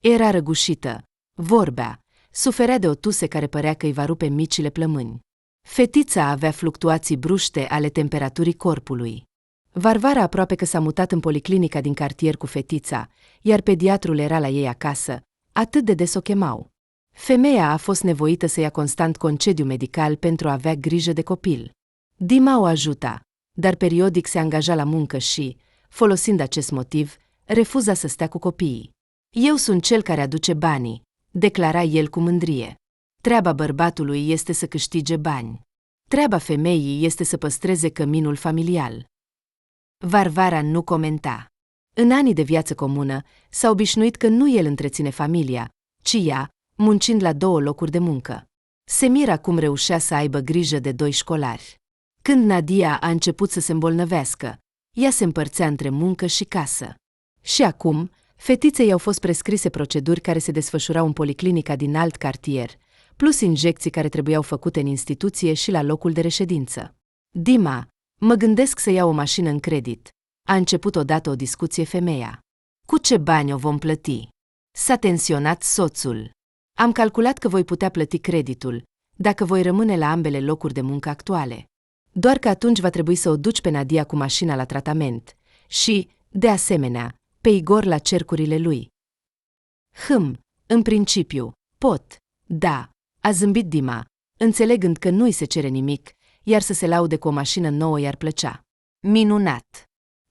Era răgușită, vorbea, suferea de o tuse care părea că îi va rupe micile plămâni. Fetița avea fluctuații bruște ale temperaturii corpului. Varvara aproape că s-a mutat în policlinica din cartier cu fetița, iar pediatrul era la ei acasă, atât de des o chemau. Femeia a fost nevoită să ia constant concediu medical pentru a avea grijă de copil. Dima o ajuta, dar periodic se angaja la muncă și, folosind acest motiv, refuza să stea cu copiii. "Eu sunt cel care aduce banii," declara el cu mândrie. "Treaba bărbatului este să câștige bani. Treaba femeii este să păstreze căminul familial." Varvara nu comenta. În anii de viață comună, s-a obișnuit că nu el întreține familia, ci ea, muncind la 2 locuri de muncă. Se mira cum reușea să aibă grijă de 2 școlari. Când Nadia a început să se îmbolnăvească, ea se împărțea între muncă și casă. Și acum, fetiței au fost prescrise proceduri care se desfășurau în policlinica din alt cartier, plus injecții care trebuiau făcute în instituție și la locul de reședință. "Dima, mă gândesc să iau o mașină în credit," a început odată o discuție femeia. "Cu ce bani o vom plăti?" S-a tensionat soțul. "Am calculat că voi putea plăti creditul, dacă voi rămâne la ambele locuri de muncă actuale. Doar că atunci va trebui să o duci pe Nadia cu mașina la tratament și, de asemenea, pe Igor la cercurile lui." În principiu, pot, da," a zâmbit Dima, înțelegând că nu-i se cere nimic, iar să se laude cu o mașină nouă i-ar plăcea. "Minunat!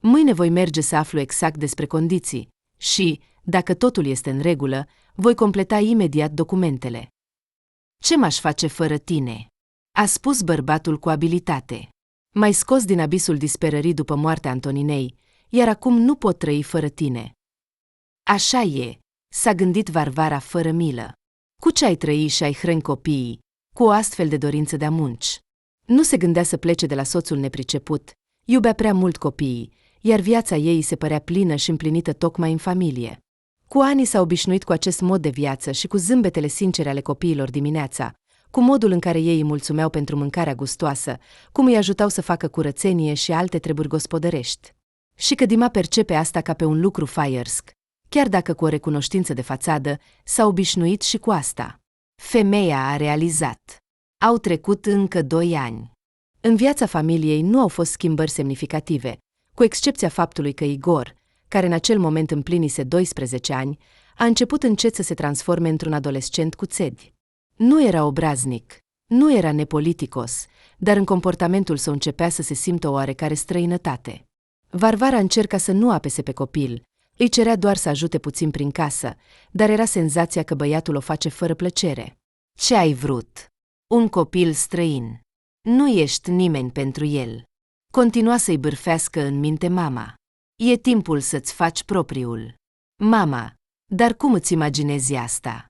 Mâine voi merge să aflu exact despre condiții și, dacă totul este în regulă, voi completa imediat documentele." "Ce m-aș face fără tine?" a spus bărbatul cu abilitate. "M-ai scos din abisul disperării după moartea Antoninei, iar acum nu pot trăi fără tine." "Așa e," s-a gândit Varvara fără milă. Cu ce ai trăi și ai hrăni copiii, cu o astfel de dorință de a munci? Nu se gândea să plece de la soțul nepriceput, iubea prea mult copiii, iar viața ei se părea plină și împlinită tocmai în familie. Cu ani s-a obișnuit cu acest mod de viață și cu zâmbetele sincere ale copiilor dimineața, cu modul în care ei îi mulțumeau pentru mâncarea gustoasă, cum îi ajutau să facă curățenie și alte treburi gospodărești. Și că Dima percepe asta ca pe un lucru firesc, chiar dacă cu o recunoștință de fațadă s-a obișnuit și cu asta. Femeia a realizat. Au trecut încă 2 ani. În viața familiei nu au fost schimbări semnificative, cu excepția faptului că Igor, care în acel moment împlinise 12 ani, a început încet să se transforme într-un adolescent cu țedi. Nu era obraznic, nu era nepoliticos, dar în comportamentul său începea să se simtă o oarecare străinătate. Varvara încerca să nu apese pe copil, îi cerea doar să ajute puțin prin casă, dar era senzația că băiatul o face fără plăcere. Ce ai vrut? Un copil străin. Nu ești nimeni pentru el. Continua să-i bârfească în minte mama. E timpul să-ți faci propriul. Mama, dar cum îți imaginezi asta?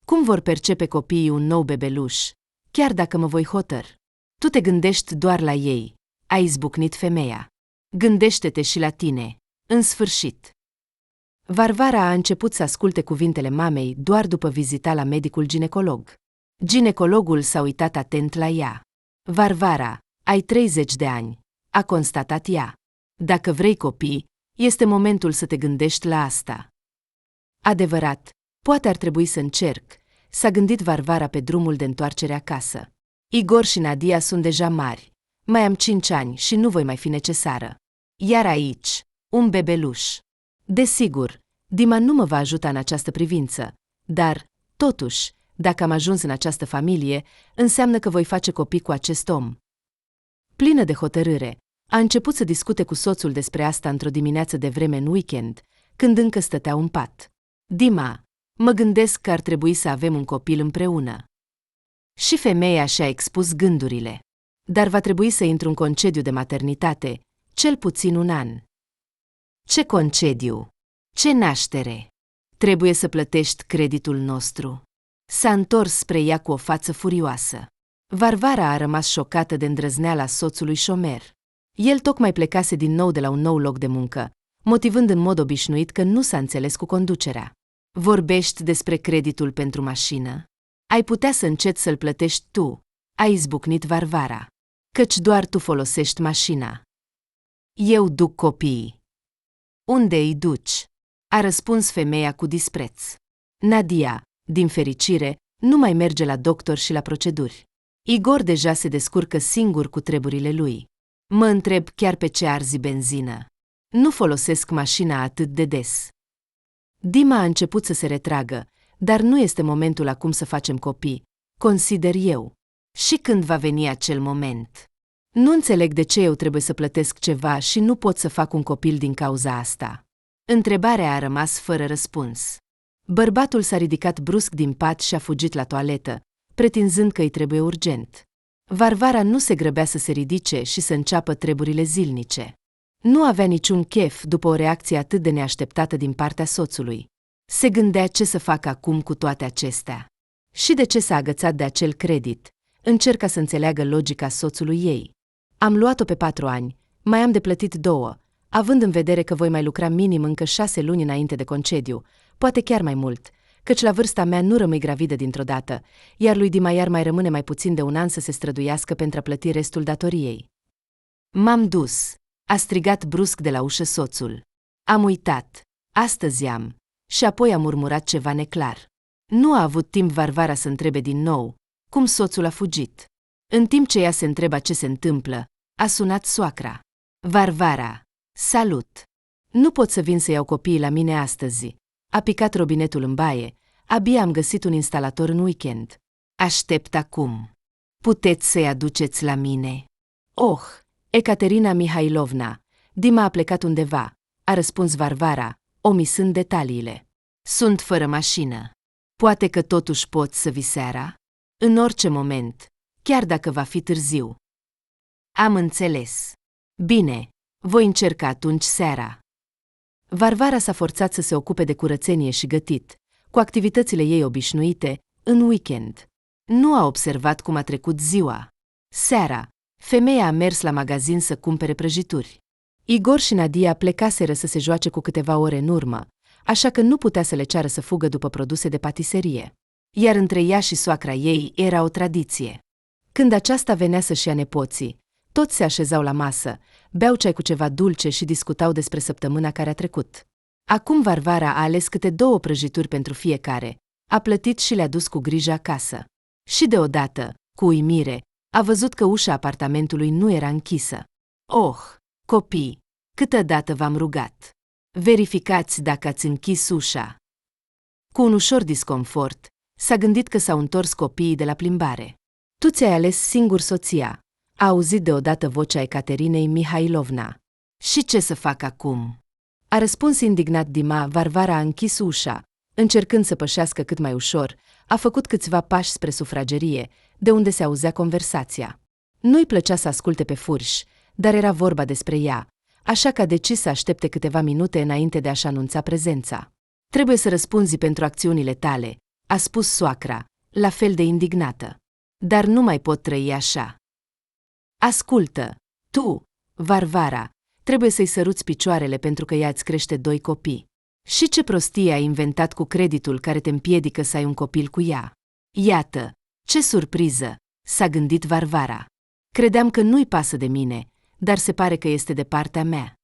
Cum vor percepe copiii un nou bebeluș, chiar dacă mă voi hotăr? Tu te gândești doar la ei, a izbucnit femeia. Gândește-te și la tine, în sfârșit. Varvara a început să asculte cuvintele mamei doar după vizita la medicul ginecolog. Ginecologul s-a uitat atent la ea. Varvara, ai 30 de ani, a constatat ea. Dacă vrei copii, este momentul să te gândești la asta. Adevărat, poate ar trebui să încerc, s-a gândit Varvara pe drumul de întoarcere acasă. Igor și Nadia sunt deja mari, mai am 5 ani și nu voi mai fi necesară. Iar aici, un bebeluș. Desigur, Dima nu mă va ajuta în această privință, dar, totuși, dacă am ajuns în această familie, înseamnă că voi face copii cu acest om. Plină de hotărâre, a început să discute cu soțul despre asta într-o dimineață de vreme în weekend, când încă stăteau în pat. Dima, mă gândesc că ar trebui să avem un copil împreună. Și femeia și-a expus gândurile. Dar va trebui să intru în concediu de maternitate, cel puțin 1 an. Ce concediu? Ce naștere? Trebuie să plătești creditul nostru. S-a întors spre ea cu o față furioasă. Varvara a rămas șocată de îndrăzneala soțului șomer. El tocmai plecase din nou de la un nou loc de muncă, motivând în mod obișnuit că nu s-a înțeles cu conducerea. Vorbești despre creditul pentru mașină? Ai putea să înceți să-l plătești tu, a izbucnit Varvara. Căci doar tu folosești mașina. Eu duc copiii. Unde îi duci? A răspuns femeia cu dispreț. Nadia, din fericire, nu mai merge la doctor și la proceduri. Igor deja se descurcă singur cu treburile lui. Mă întreb chiar pe ce arzi benzină. Nu folosesc mașina atât de des. Dima a început să se retragă, dar nu este momentul acum să facem copii, consider eu. Și când va veni acel moment? Nu înțeleg de ce eu trebuie să plătesc ceva și nu pot să fac un copil din cauza asta. Întrebarea a rămas fără răspuns. Bărbatul s-a ridicat brusc din pat și a fugit la toaletă, pretinzând că îi trebuie urgent. Varvara nu se grăbea să se ridice și să înceapă treburile zilnice. Nu avea niciun chef după o reacție atât de neașteptată din partea soțului. Se gândea ce să facă acum cu toate acestea. Și de ce s-a agățat de acel credit. Încerca să înțeleagă logica soțului ei. Am luat-o pe 4 ani, mai am de plătit 2, având în vedere că voi mai lucra minim încă 6 luni înainte de concediu, poate chiar mai mult, căci la vârsta mea nu rămâi gravidă dintr-o dată, iar lui Dima mai rămâne mai puțin de 1 an să se străduiască pentru a plăti restul datoriei. M-am dus, a strigat brusc de la ușă soțul. Am uitat, astăzi am, și apoi a murmurat ceva neclar. Nu a avut timp Varvara să întrebe din nou, cum soțul a fugit. În timp ce ea se întreba ce se întâmplă, a sunat soacra. Varvara, salut! Nu pot să vin să iau copiii la mine astăzi. A picat robinetul în baie, abia am găsit un instalator în weekend. Aștept acum. Puteți să-i aduceți la mine? Oh, Ecaterina Mihailovna, Dima a plecat undeva, a răspuns Varvara, omisând detaliile. Sunt fără mașină. Poate că totuși pot să vii seara? În orice moment, chiar dacă va fi târziu. Am înțeles. Bine, voi încerca atunci seara. Varvara s-a forțat să se ocupe de curățenie și gătit, cu activitățile ei obișnuite, în weekend. Nu a observat cum a trecut ziua. Seara, femeia a mers la magazin să cumpere prăjituri. Igor și Nadia plecaseră să se joace cu câteva ore în urmă, așa că nu putea să le ceară să fugă după produse de patiserie. Iar între ea și soacra ei era o tradiție. Când aceasta venea să-și ia nepoții, toți se așezau la masă, beau ceai cu ceva dulce și discutau despre săptămâna care a trecut. Acum Varvara a ales câte 2 prăjituri pentru fiecare, a plătit și le-a dus cu grijă acasă. Și deodată, cu uimire, a văzut că ușa apartamentului nu era închisă. Oh, copii, câteodată v-am rugat. Verificați dacă ați închis ușa. Cu un ușor disconfort, s-a gândit că s-au întors copiii de la plimbare. Tu ți-ai ales singur soția, a auzit deodată vocea Ecaterinei Mihailovna. Și ce să fac acum? A răspuns indignat Dima. Varvara a închis ușa, încercând să pășească cât mai ușor, a făcut câțiva pași spre sufragerie, de unde se auzea conversația. Nu-i plăcea să asculte pe furș, dar era vorba despre ea, așa că a decis să aștepte câteva minute înainte de a-și anunța prezența. Trebuie să răspunzi pentru acțiunile tale, a spus soacra, la fel de indignată. Dar nu mai pot trăi așa. Ascultă, tu, Varvara, trebuie să-i săruți picioarele pentru că ea îți crește 2 copii. Și ce prostie ai inventat cu creditul care te împiedică să ai un copil cu ea? Iată, ce surpriză, s-a gândit Varvara. Credeam că nu-i pasă de mine, dar se pare că este de partea mea.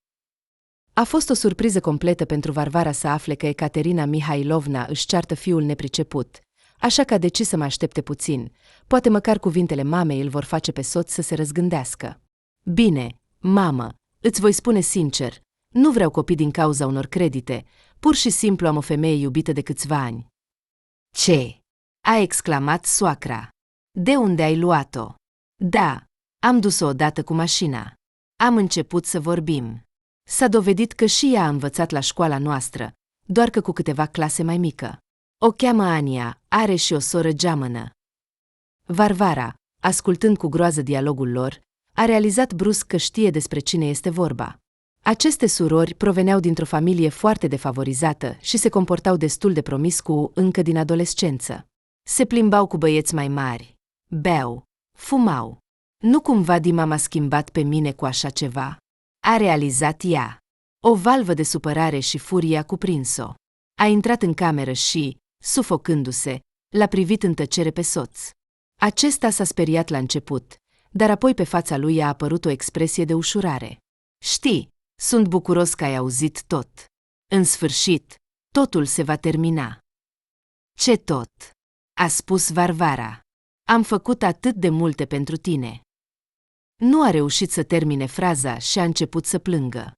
A fost o surpriză completă pentru Varvara să afle că Ecaterina Mihailovna își ceartă fiul nepriceput, așa că a decis să mă aștepte puțin, poate măcar cuvintele mamei îl vor face pe soț să se răzgândească. Bine, mamă, îți voi spune sincer, nu vreau copii din cauza unor credite, pur și simplu am o femeie iubită de câțiva ani. Ce? A exclamat soacra. De unde ai luat-o? Da, am dus-o odată cu mașina. Am început să vorbim. S-a dovedit că și ea a învățat la școala noastră, doar că cu câteva clase mai mică. O cheamă Ania, are și o soră geamănă. Varvara, ascultând cu groază dialogul lor, a realizat brusc că știe despre cine este vorba. Aceste surori proveneau dintr-o familie foarte defavorizată și se comportau destul de promiscu încă din adolescență. Se plimbau cu băieți mai mari, beau, fumau. Nu cumva Dima m-a schimbat pe mine cu așa ceva? A realizat ea. O valvă de supărare și furie a cuprins-o. A intrat în cameră și, sufocându-se, l-a privit în tăcere pe soț. Acesta s-a speriat la început, dar apoi pe fața lui a apărut o expresie de ușurare. Știi, sunt bucuros că ai auzit tot. În sfârșit, totul se va termina. Ce tot? A spus Varvara. Am făcut atât de multe pentru tine. Nu a reușit să termine fraza și a început să plângă.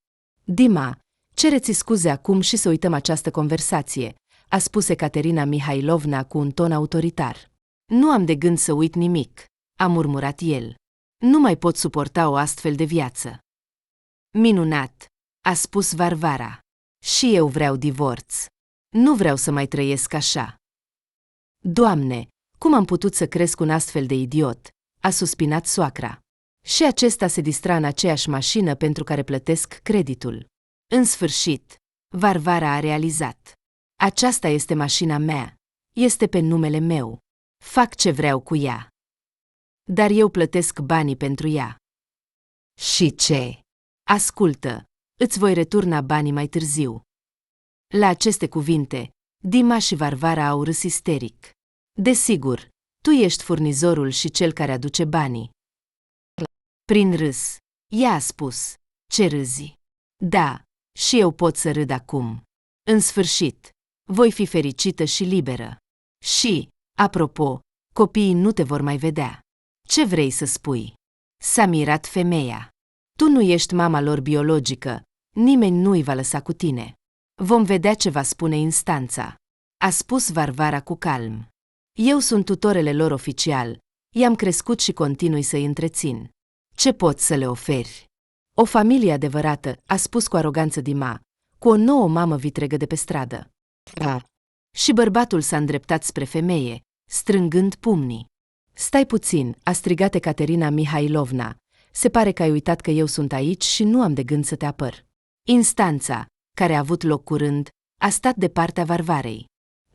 Dima, cereți scuze acum și să uităm această conversație, a spus Ecaterina Mihailovna cu un ton autoritar. Nu am de gând să uit nimic, a murmurat el. Nu mai pot suporta o astfel de viață. Minunat, a spus Varvara. Și eu vreau divorț. Nu vreau să mai trăiesc așa. Doamne, cum am putut să cresc un astfel de idiot, a suspinat soacra. Și acesta se distra în aceeași mașină pentru care plătesc creditul. În sfârșit, Varvara a realizat. Aceasta este mașina mea. Este pe numele meu. Fac ce vreau cu ea. Dar eu plătesc banii pentru ea. Și ce? Ascultă, îți voi returna banii mai târziu. La aceste cuvinte, Dima și Varvara au râs isteric. Desigur, tu ești furnizorul și cel care aduce banii. Prin râs, ea a spus, ce râzi? Da, și eu pot să râd acum. În sfârșit, voi fi fericită și liberă. Și, apropo, copiii nu te vor mai vedea. Ce vrei să spui? S-a mirat femeia. Tu nu ești mama lor biologică, nimeni nu-i va lăsa cu tine. Vom vedea ce va spune instanța. A spus Varvara cu calm. Eu sunt tutorele lor oficial, i-am crescut și continui să-i întrețin. Ce pot să le oferi? O familie adevărată, a spus cu aroganță Dima, cu o nouă mamă vitregă de pe stradă. Și bărbatul s-a îndreptat spre femeie, strângând pumnii. Stai puțin, a strigat Ecaterina Mihailovna. Se pare că ai uitat că eu sunt aici și nu am de gând să te apăr. Instanța, care a avut loc curând, a stat de partea Varvarei.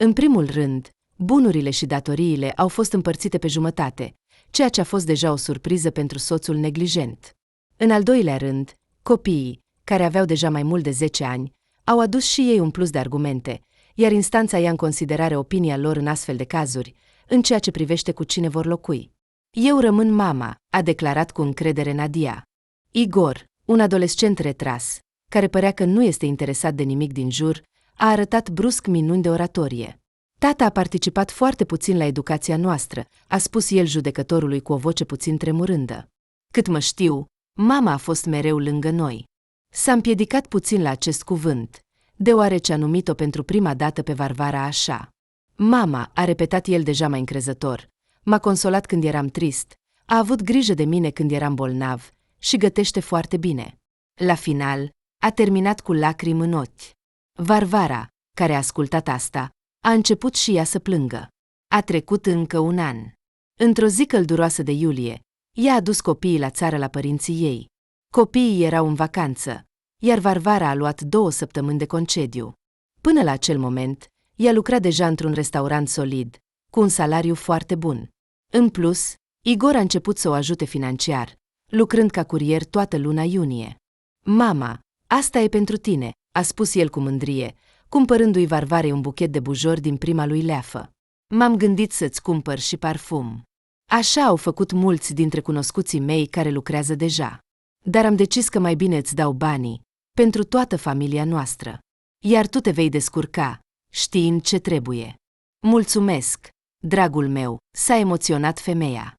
În primul rând, bunurile și datoriile au fost împărțite pe jumătate, ceea ce a fost deja o surpriză pentru soțul neglijent. În al doilea rând, copiii, care aveau deja mai mult de 10 ani, au adus și ei un plus de argumente, iar instanța ia în considerare opinia lor în astfel de cazuri, în ceea ce privește cu cine vor locui. Eu rămân mama, a declarat cu încredere Nadia. Igor, un adolescent retras, care părea că nu este interesat de nimic din jur, a arătat brusc minuni de oratorie. Tata a participat foarte puțin la educația noastră, a spus el judecătorului cu o voce puțin tremurândă. Cât mă știu, mama a fost mereu lângă noi. S-a împiedicat puțin la acest cuvânt, deoarece a numit-o pentru prima dată pe Varvara așa. Mama, a repetat el deja mai încrezător, m-a consolat când eram trist, a avut grijă de mine când eram bolnav și gătește foarte bine. La final, a terminat cu lacrimi în ochi. Varvara, care a ascultat asta, a început și ea să plângă. A trecut încă un an. Într-o zi călduroasă de iulie, ea a dus copiii la țară la părinții ei. Copiii erau în vacanță, iar Varvara a luat 2 săptămâni de concediu. Până la acel moment, ea lucra deja într-un restaurant solid, cu un salariu foarte bun. În plus, Igor a început să o ajute financiar, lucrând ca curier toată luna iunie. Mama, asta e pentru tine, a spus el cu mândrie, cumpărându-i Varvarei un buchet de bujori din prima lui leafă. M-am gândit să-ți cumpăr și parfum. Așa au făcut mulți dintre cunoscuții mei care lucrează deja. Dar am decis că mai bine îți dau banii, pentru toată familia noastră. Iar tu te vei descurca, știind ce trebuie. Mulțumesc, dragul meu, s-a emoționat femeia.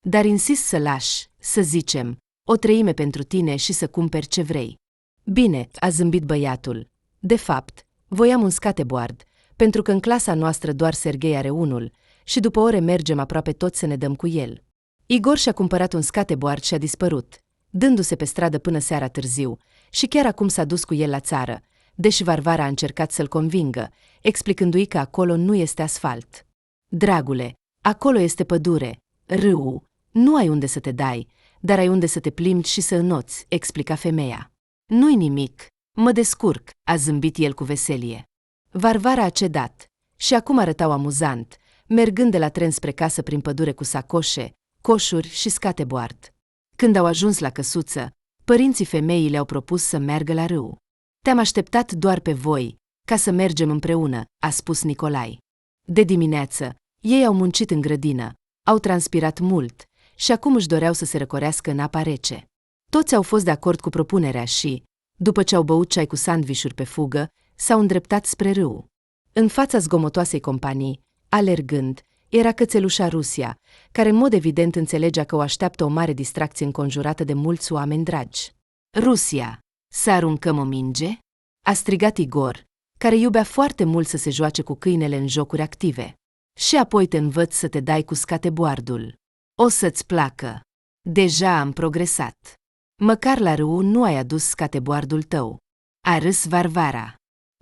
Dar insist să lași, să zicem, o treime pentru tine și să cumperi ce vrei. Bine, a zâmbit băiatul. De fapt, voiam un skateboard, pentru că în clasa noastră doar Serghei are unul și după ore mergem aproape toți să ne dăm cu el. Igor și-a cumpărat un skateboard și a dispărut, dându-se pe stradă până seara târziu, și chiar acum s-a dus cu el la țară, deși Varvara a încercat să-l convingă, explicându-i că acolo nu este asfalt. Dragule, acolo este pădure, râu, nu ai unde să te dai, dar ai unde să te plimbi și să înnoți, explica femeia. Nu-i nimic, mă descurc, a zâmbit el cu veselie. Varvara a cedat și acum arătau amuzant, mergând de la tren spre casă prin pădure cu sacoșe, coșuri și skateboard. Când au ajuns la căsuță, părinții femeii le-au propus să meargă la râu. Te-am așteptat doar pe voi, ca să mergem împreună, a spus Nicolai. De dimineață, ei au muncit în grădină, au transpirat mult și acum își doreau să se răcorească în apa rece. Toți au fost de acord cu propunerea și, după ce au băut ceai cu sandvișuri pe fugă, s-au îndreptat spre râu. În fața zgomotoasei companii, alergând, era cățelușa Rusia, care în mod evident înțelegea că o așteaptă o mare distracție înconjurată de mulți oameni dragi. Rusia, să aruncăm o minge? A strigat Igor, care iubea foarte mult să se joace cu câinele în jocuri active. Și apoi te învăț să te dai cu skateboardul. O să-ți placă. Deja am progresat. Măcar la râu nu ai adus skateboardul tău. A râs Varvara.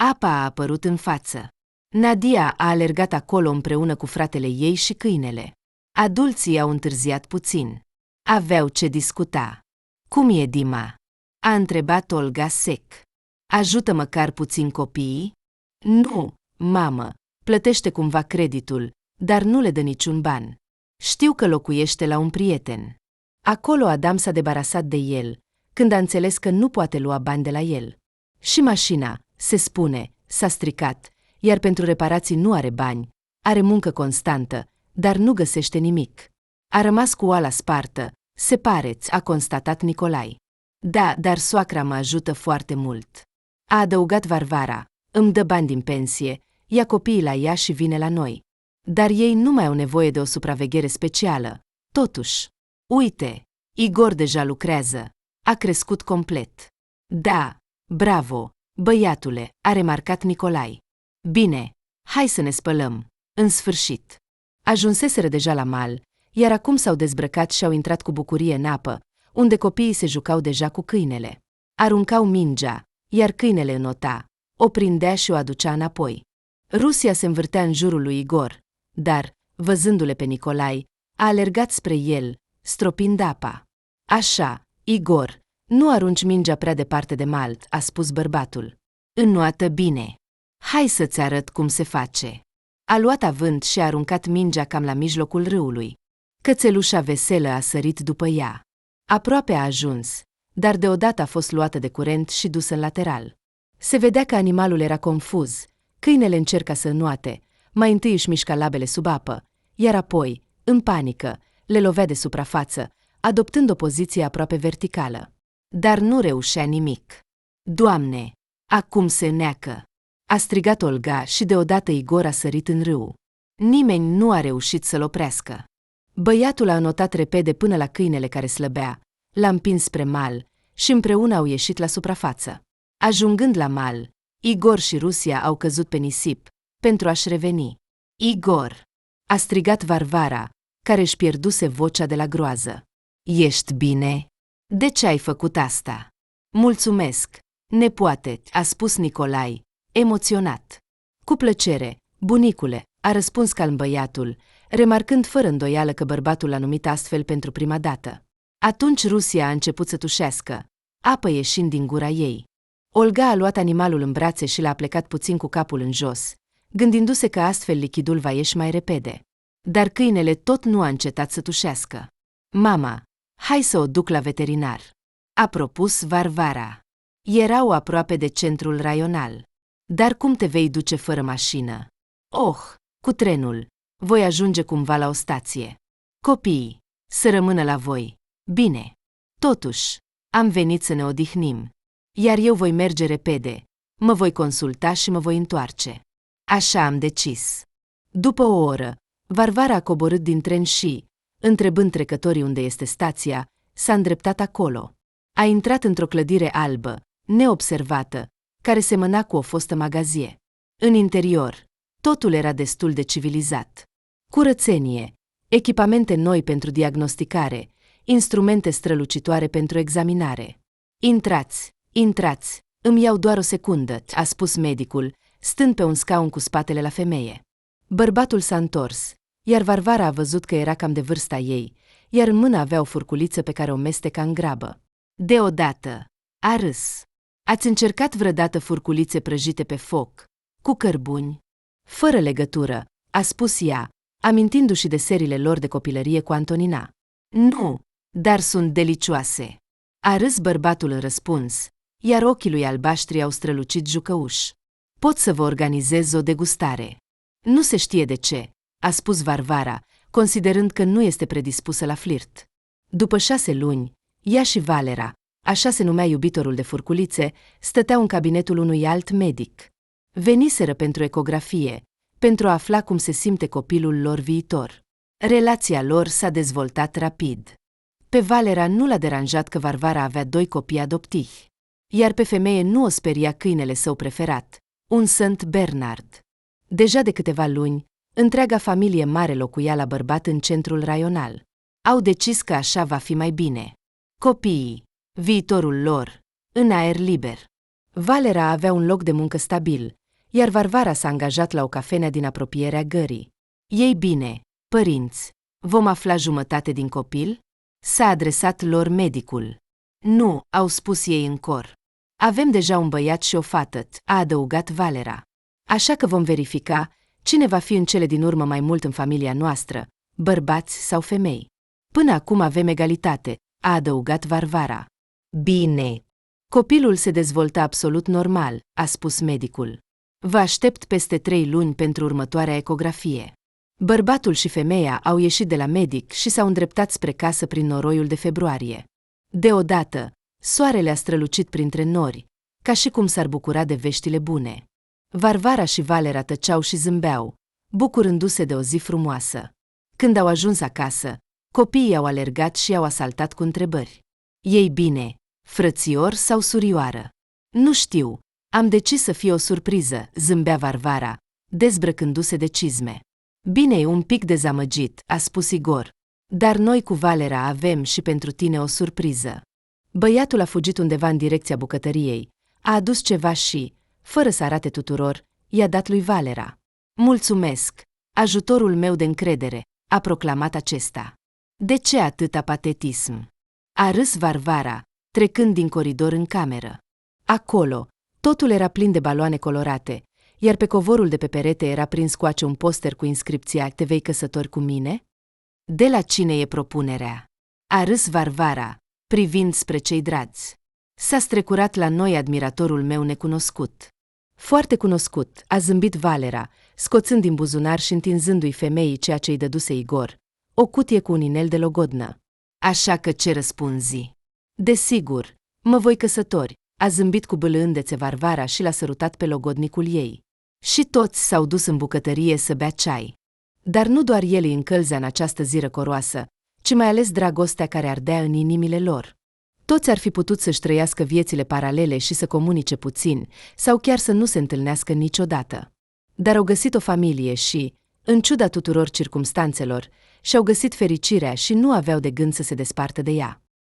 Apa a apărut în față. Nadia a alergat acolo împreună cu fratele ei și câinele. Adulții au întârziat puțin. Aveau ce discuta. Cum e, Dima? A întrebat Olga sec. Ajută măcar puțin copiii? Nu, mamă, plătește cumva creditul, dar nu le dă niciun ban. Știu că locuiește la un prieten. Acolo Adam s-a debarasat de el, când a înțeles că nu poate lua bani de la el. Și mașina, se spune, s-a stricat, iar pentru reparații nu are bani, are muncă constantă, dar nu găsește nimic. A rămas cu oala spartă, se pare-ți, a constatat Nicolai. Da, dar soacra mă ajută foarte mult. A adăugat Varvara, îmi dă bani din pensie, ia copiii la ea și vine la noi. Dar ei nu mai au nevoie de o supraveghere specială. Totuși, uite, Igor deja lucrează, a crescut complet. Da, bravo, băiatule, a remarcat Nicolai. Bine, hai să ne spălăm, în sfârșit. Ajunseseră deja la mal, iar acum s-au dezbrăcat și au intrat cu bucurie în apă, unde copiii se jucau deja cu câinele. Aruncau mingea, iar câinele înota, o prindea și o aducea înapoi. Rusia se învârtea în jurul lui Igor, dar, văzându-le pe Nicolai, a alergat spre el, stropind apa. Așa, Igor, nu arunci mingea prea departe de mal, a spus bărbatul. Înnoată bine. Hai să-ți arăt cum se face. A luat avânt și a aruncat mingea cam la mijlocul râului. Cățelușa veselă a sărit după ea. Aproape a ajuns, dar deodată a fost luată de curent și dusă în lateral. Se vedea că animalul era confuz. Câinele încerca să înoate, mai întâi își mișca labele sub apă, iar apoi, în panică, le lovea de suprafață, adoptând o poziție aproape verticală. Dar nu reușea nimic. Doamne, acum se neacă! A strigat Olga și deodată Igor a sărit în râu. Nimeni nu a reușit să-l oprească. Băiatul a înotat repede până la câinele care slăbea, l-a împins spre mal și împreună au ieșit la suprafață. Ajungând la mal, Igor și Rusia au căzut pe nisip pentru a-și reveni. Igor! A strigat Varvara, care își pierduse vocea de la groază. Ești bine? De ce ai făcut asta? Mulțumesc, nepoate, a spus Nicolai, emoționat. Cu plăcere, bunicule, a răspuns calm băiatul, remarcând fără îndoială că bărbatul l-a numit astfel pentru prima dată. Atunci Rusia a început să tușească, apă ieșind din gura ei. Olga a luat animalul în brațe și l-a plecat puțin cu capul în jos, gândindu-se că astfel lichidul va ieși mai repede. Dar câinele tot nu a încetat să tușească. Mama, hai să o duc la veterinar, a propus Varvara. Erau aproape de centrul raional. Dar cum te vei duce fără mașină? Oh, cu trenul. Voi ajunge cumva la o stație. Copiii, să rămână la voi. Bine. Totuși, am venit să ne odihnim. Iar eu voi merge repede, mă voi consulta și mă voi întoarce. Așa am decis. După o oră, Varvara a coborât din tren și, întrebând trecătorii unde este stația, s-a îndreptat acolo. A intrat într-o clădire albă, neobservată, care semăna cu o fostă magazie. În interior, totul era destul de civilizat. Curățenie, echipamente noi pentru diagnosticare, instrumente strălucitoare pentru examinare. Intrați, îmi iau doar o secundă, a spus medicul, stând pe un scaun cu spatele la femeie. Bărbatul s-a întors, iar Varvara a văzut că era cam de vârsta ei, iar în mână avea o furculiță pe care o mesteca în grabă. Deodată, a râs. Ați încercat vreodată furculițe prăjite pe foc, cu cărbuni? Fără legătură, a spus ea, amintindu-și de seriile lor de copilărie cu Antonina. Nu, dar sunt delicioase. A râs bărbatul în răspuns, iar ochii lui albaștri au strălucit jucăuș. Pot să vă organizez o degustare. Nu se știe de ce, a spus Varvara, considerând că nu este predispusă la flirt. După 6 luni, ea și Valera, așa se numea iubitorul de furculițe, stăteau în cabinetul unui alt medic. Veniseră pentru ecografie, pentru a afla cum se simte copilul lor viitor. Relația lor s-a dezvoltat rapid. Pe Valera nu l-a deranjat că Varvara avea 2 copii adoptivi, iar pe femeie nu o speria câinele său preferat, un Saint Bernard. Deja de câteva luni, întreaga familie mare locuia la bărbat în centrul raional. Au decis că așa va fi mai bine. Copiii, viitorul lor, în aer liber. Valera avea un loc de muncă stabil, iar Varvara s-a angajat la o cafenea din apropierea gării. Ei bine, părinți, vom afla jumătate din copil? S-a adresat lor medicul. Nu, au spus ei în cor. Avem deja un băiat și o fată, a adăugat Valera. Așa că vom verifica cine va fi în cele din urmă mai mult în familia noastră, bărbați sau femei. Până acum avem egalitate, a adăugat Varvara. Bine. Copilul se dezvoltă absolut normal, a spus medicul. Vă aștept peste 3 luni pentru următoarea ecografie. Bărbatul și femeia au ieșit de la medic și s-au îndreptat spre casă prin noroiul de februarie. Deodată, soarele a strălucit printre nori, ca și cum s-ar bucura de veștile bune. Varvara și Valera tăceau și zâmbeau, bucurându-se de o zi frumoasă. Când au ajuns acasă, copiii au alergat și i-au asaltat cu întrebări. Ei bine, frățior sau surioară? Nu știu, am decis să fie o surpriză, zâmbea Varvara, dezbrăcându-se de cizme. Bine, e un pic dezamăgit, a spus Igor, dar noi cu Valera avem și pentru tine o surpriză. Băiatul a fugit undeva în direcția bucătăriei, a adus ceva și, fără să arate tuturor, i-a dat lui Valera. Mulțumesc, ajutorul meu de încredere, a proclamat acesta. De ce atâta patetism? A râs Varvara, trecând din coridor în cameră. Acolo, totul era plin de baloane colorate, iar pe covorul de pe perete era prins coace un poster cu inscripția "Te vei căsători cu mine?" De la cine e propunerea? A râs Varvara, privind spre cei dragi. S-a strecurat la noi admiratorul meu necunoscut. Foarte cunoscut, a zâmbit Valera, scoțând din buzunar și întinzându-i femeii ceea ce îi dăduse Igor, o cutie cu un inel de logodnă. Așa că ce răspunzi? Desigur, mă voi căsători, a zâmbit cu bâlâândețe Varvara și l-a sărutat pe logodnicul ei. Și toți s-au dus în bucătărie să bea ceai. Dar nu doar el îi încălzea în această zi răcoroasă, ci mai ales dragostea care ardea în inimile lor. Toți ar fi putut să-și trăiască viețile paralele și să comunice puțin, sau chiar să nu se întâlnească niciodată. Dar au găsit o familie și, în ciuda tuturor circumstanțelor, și-au găsit fericirea și nu aveau de gând să se despartă de ea.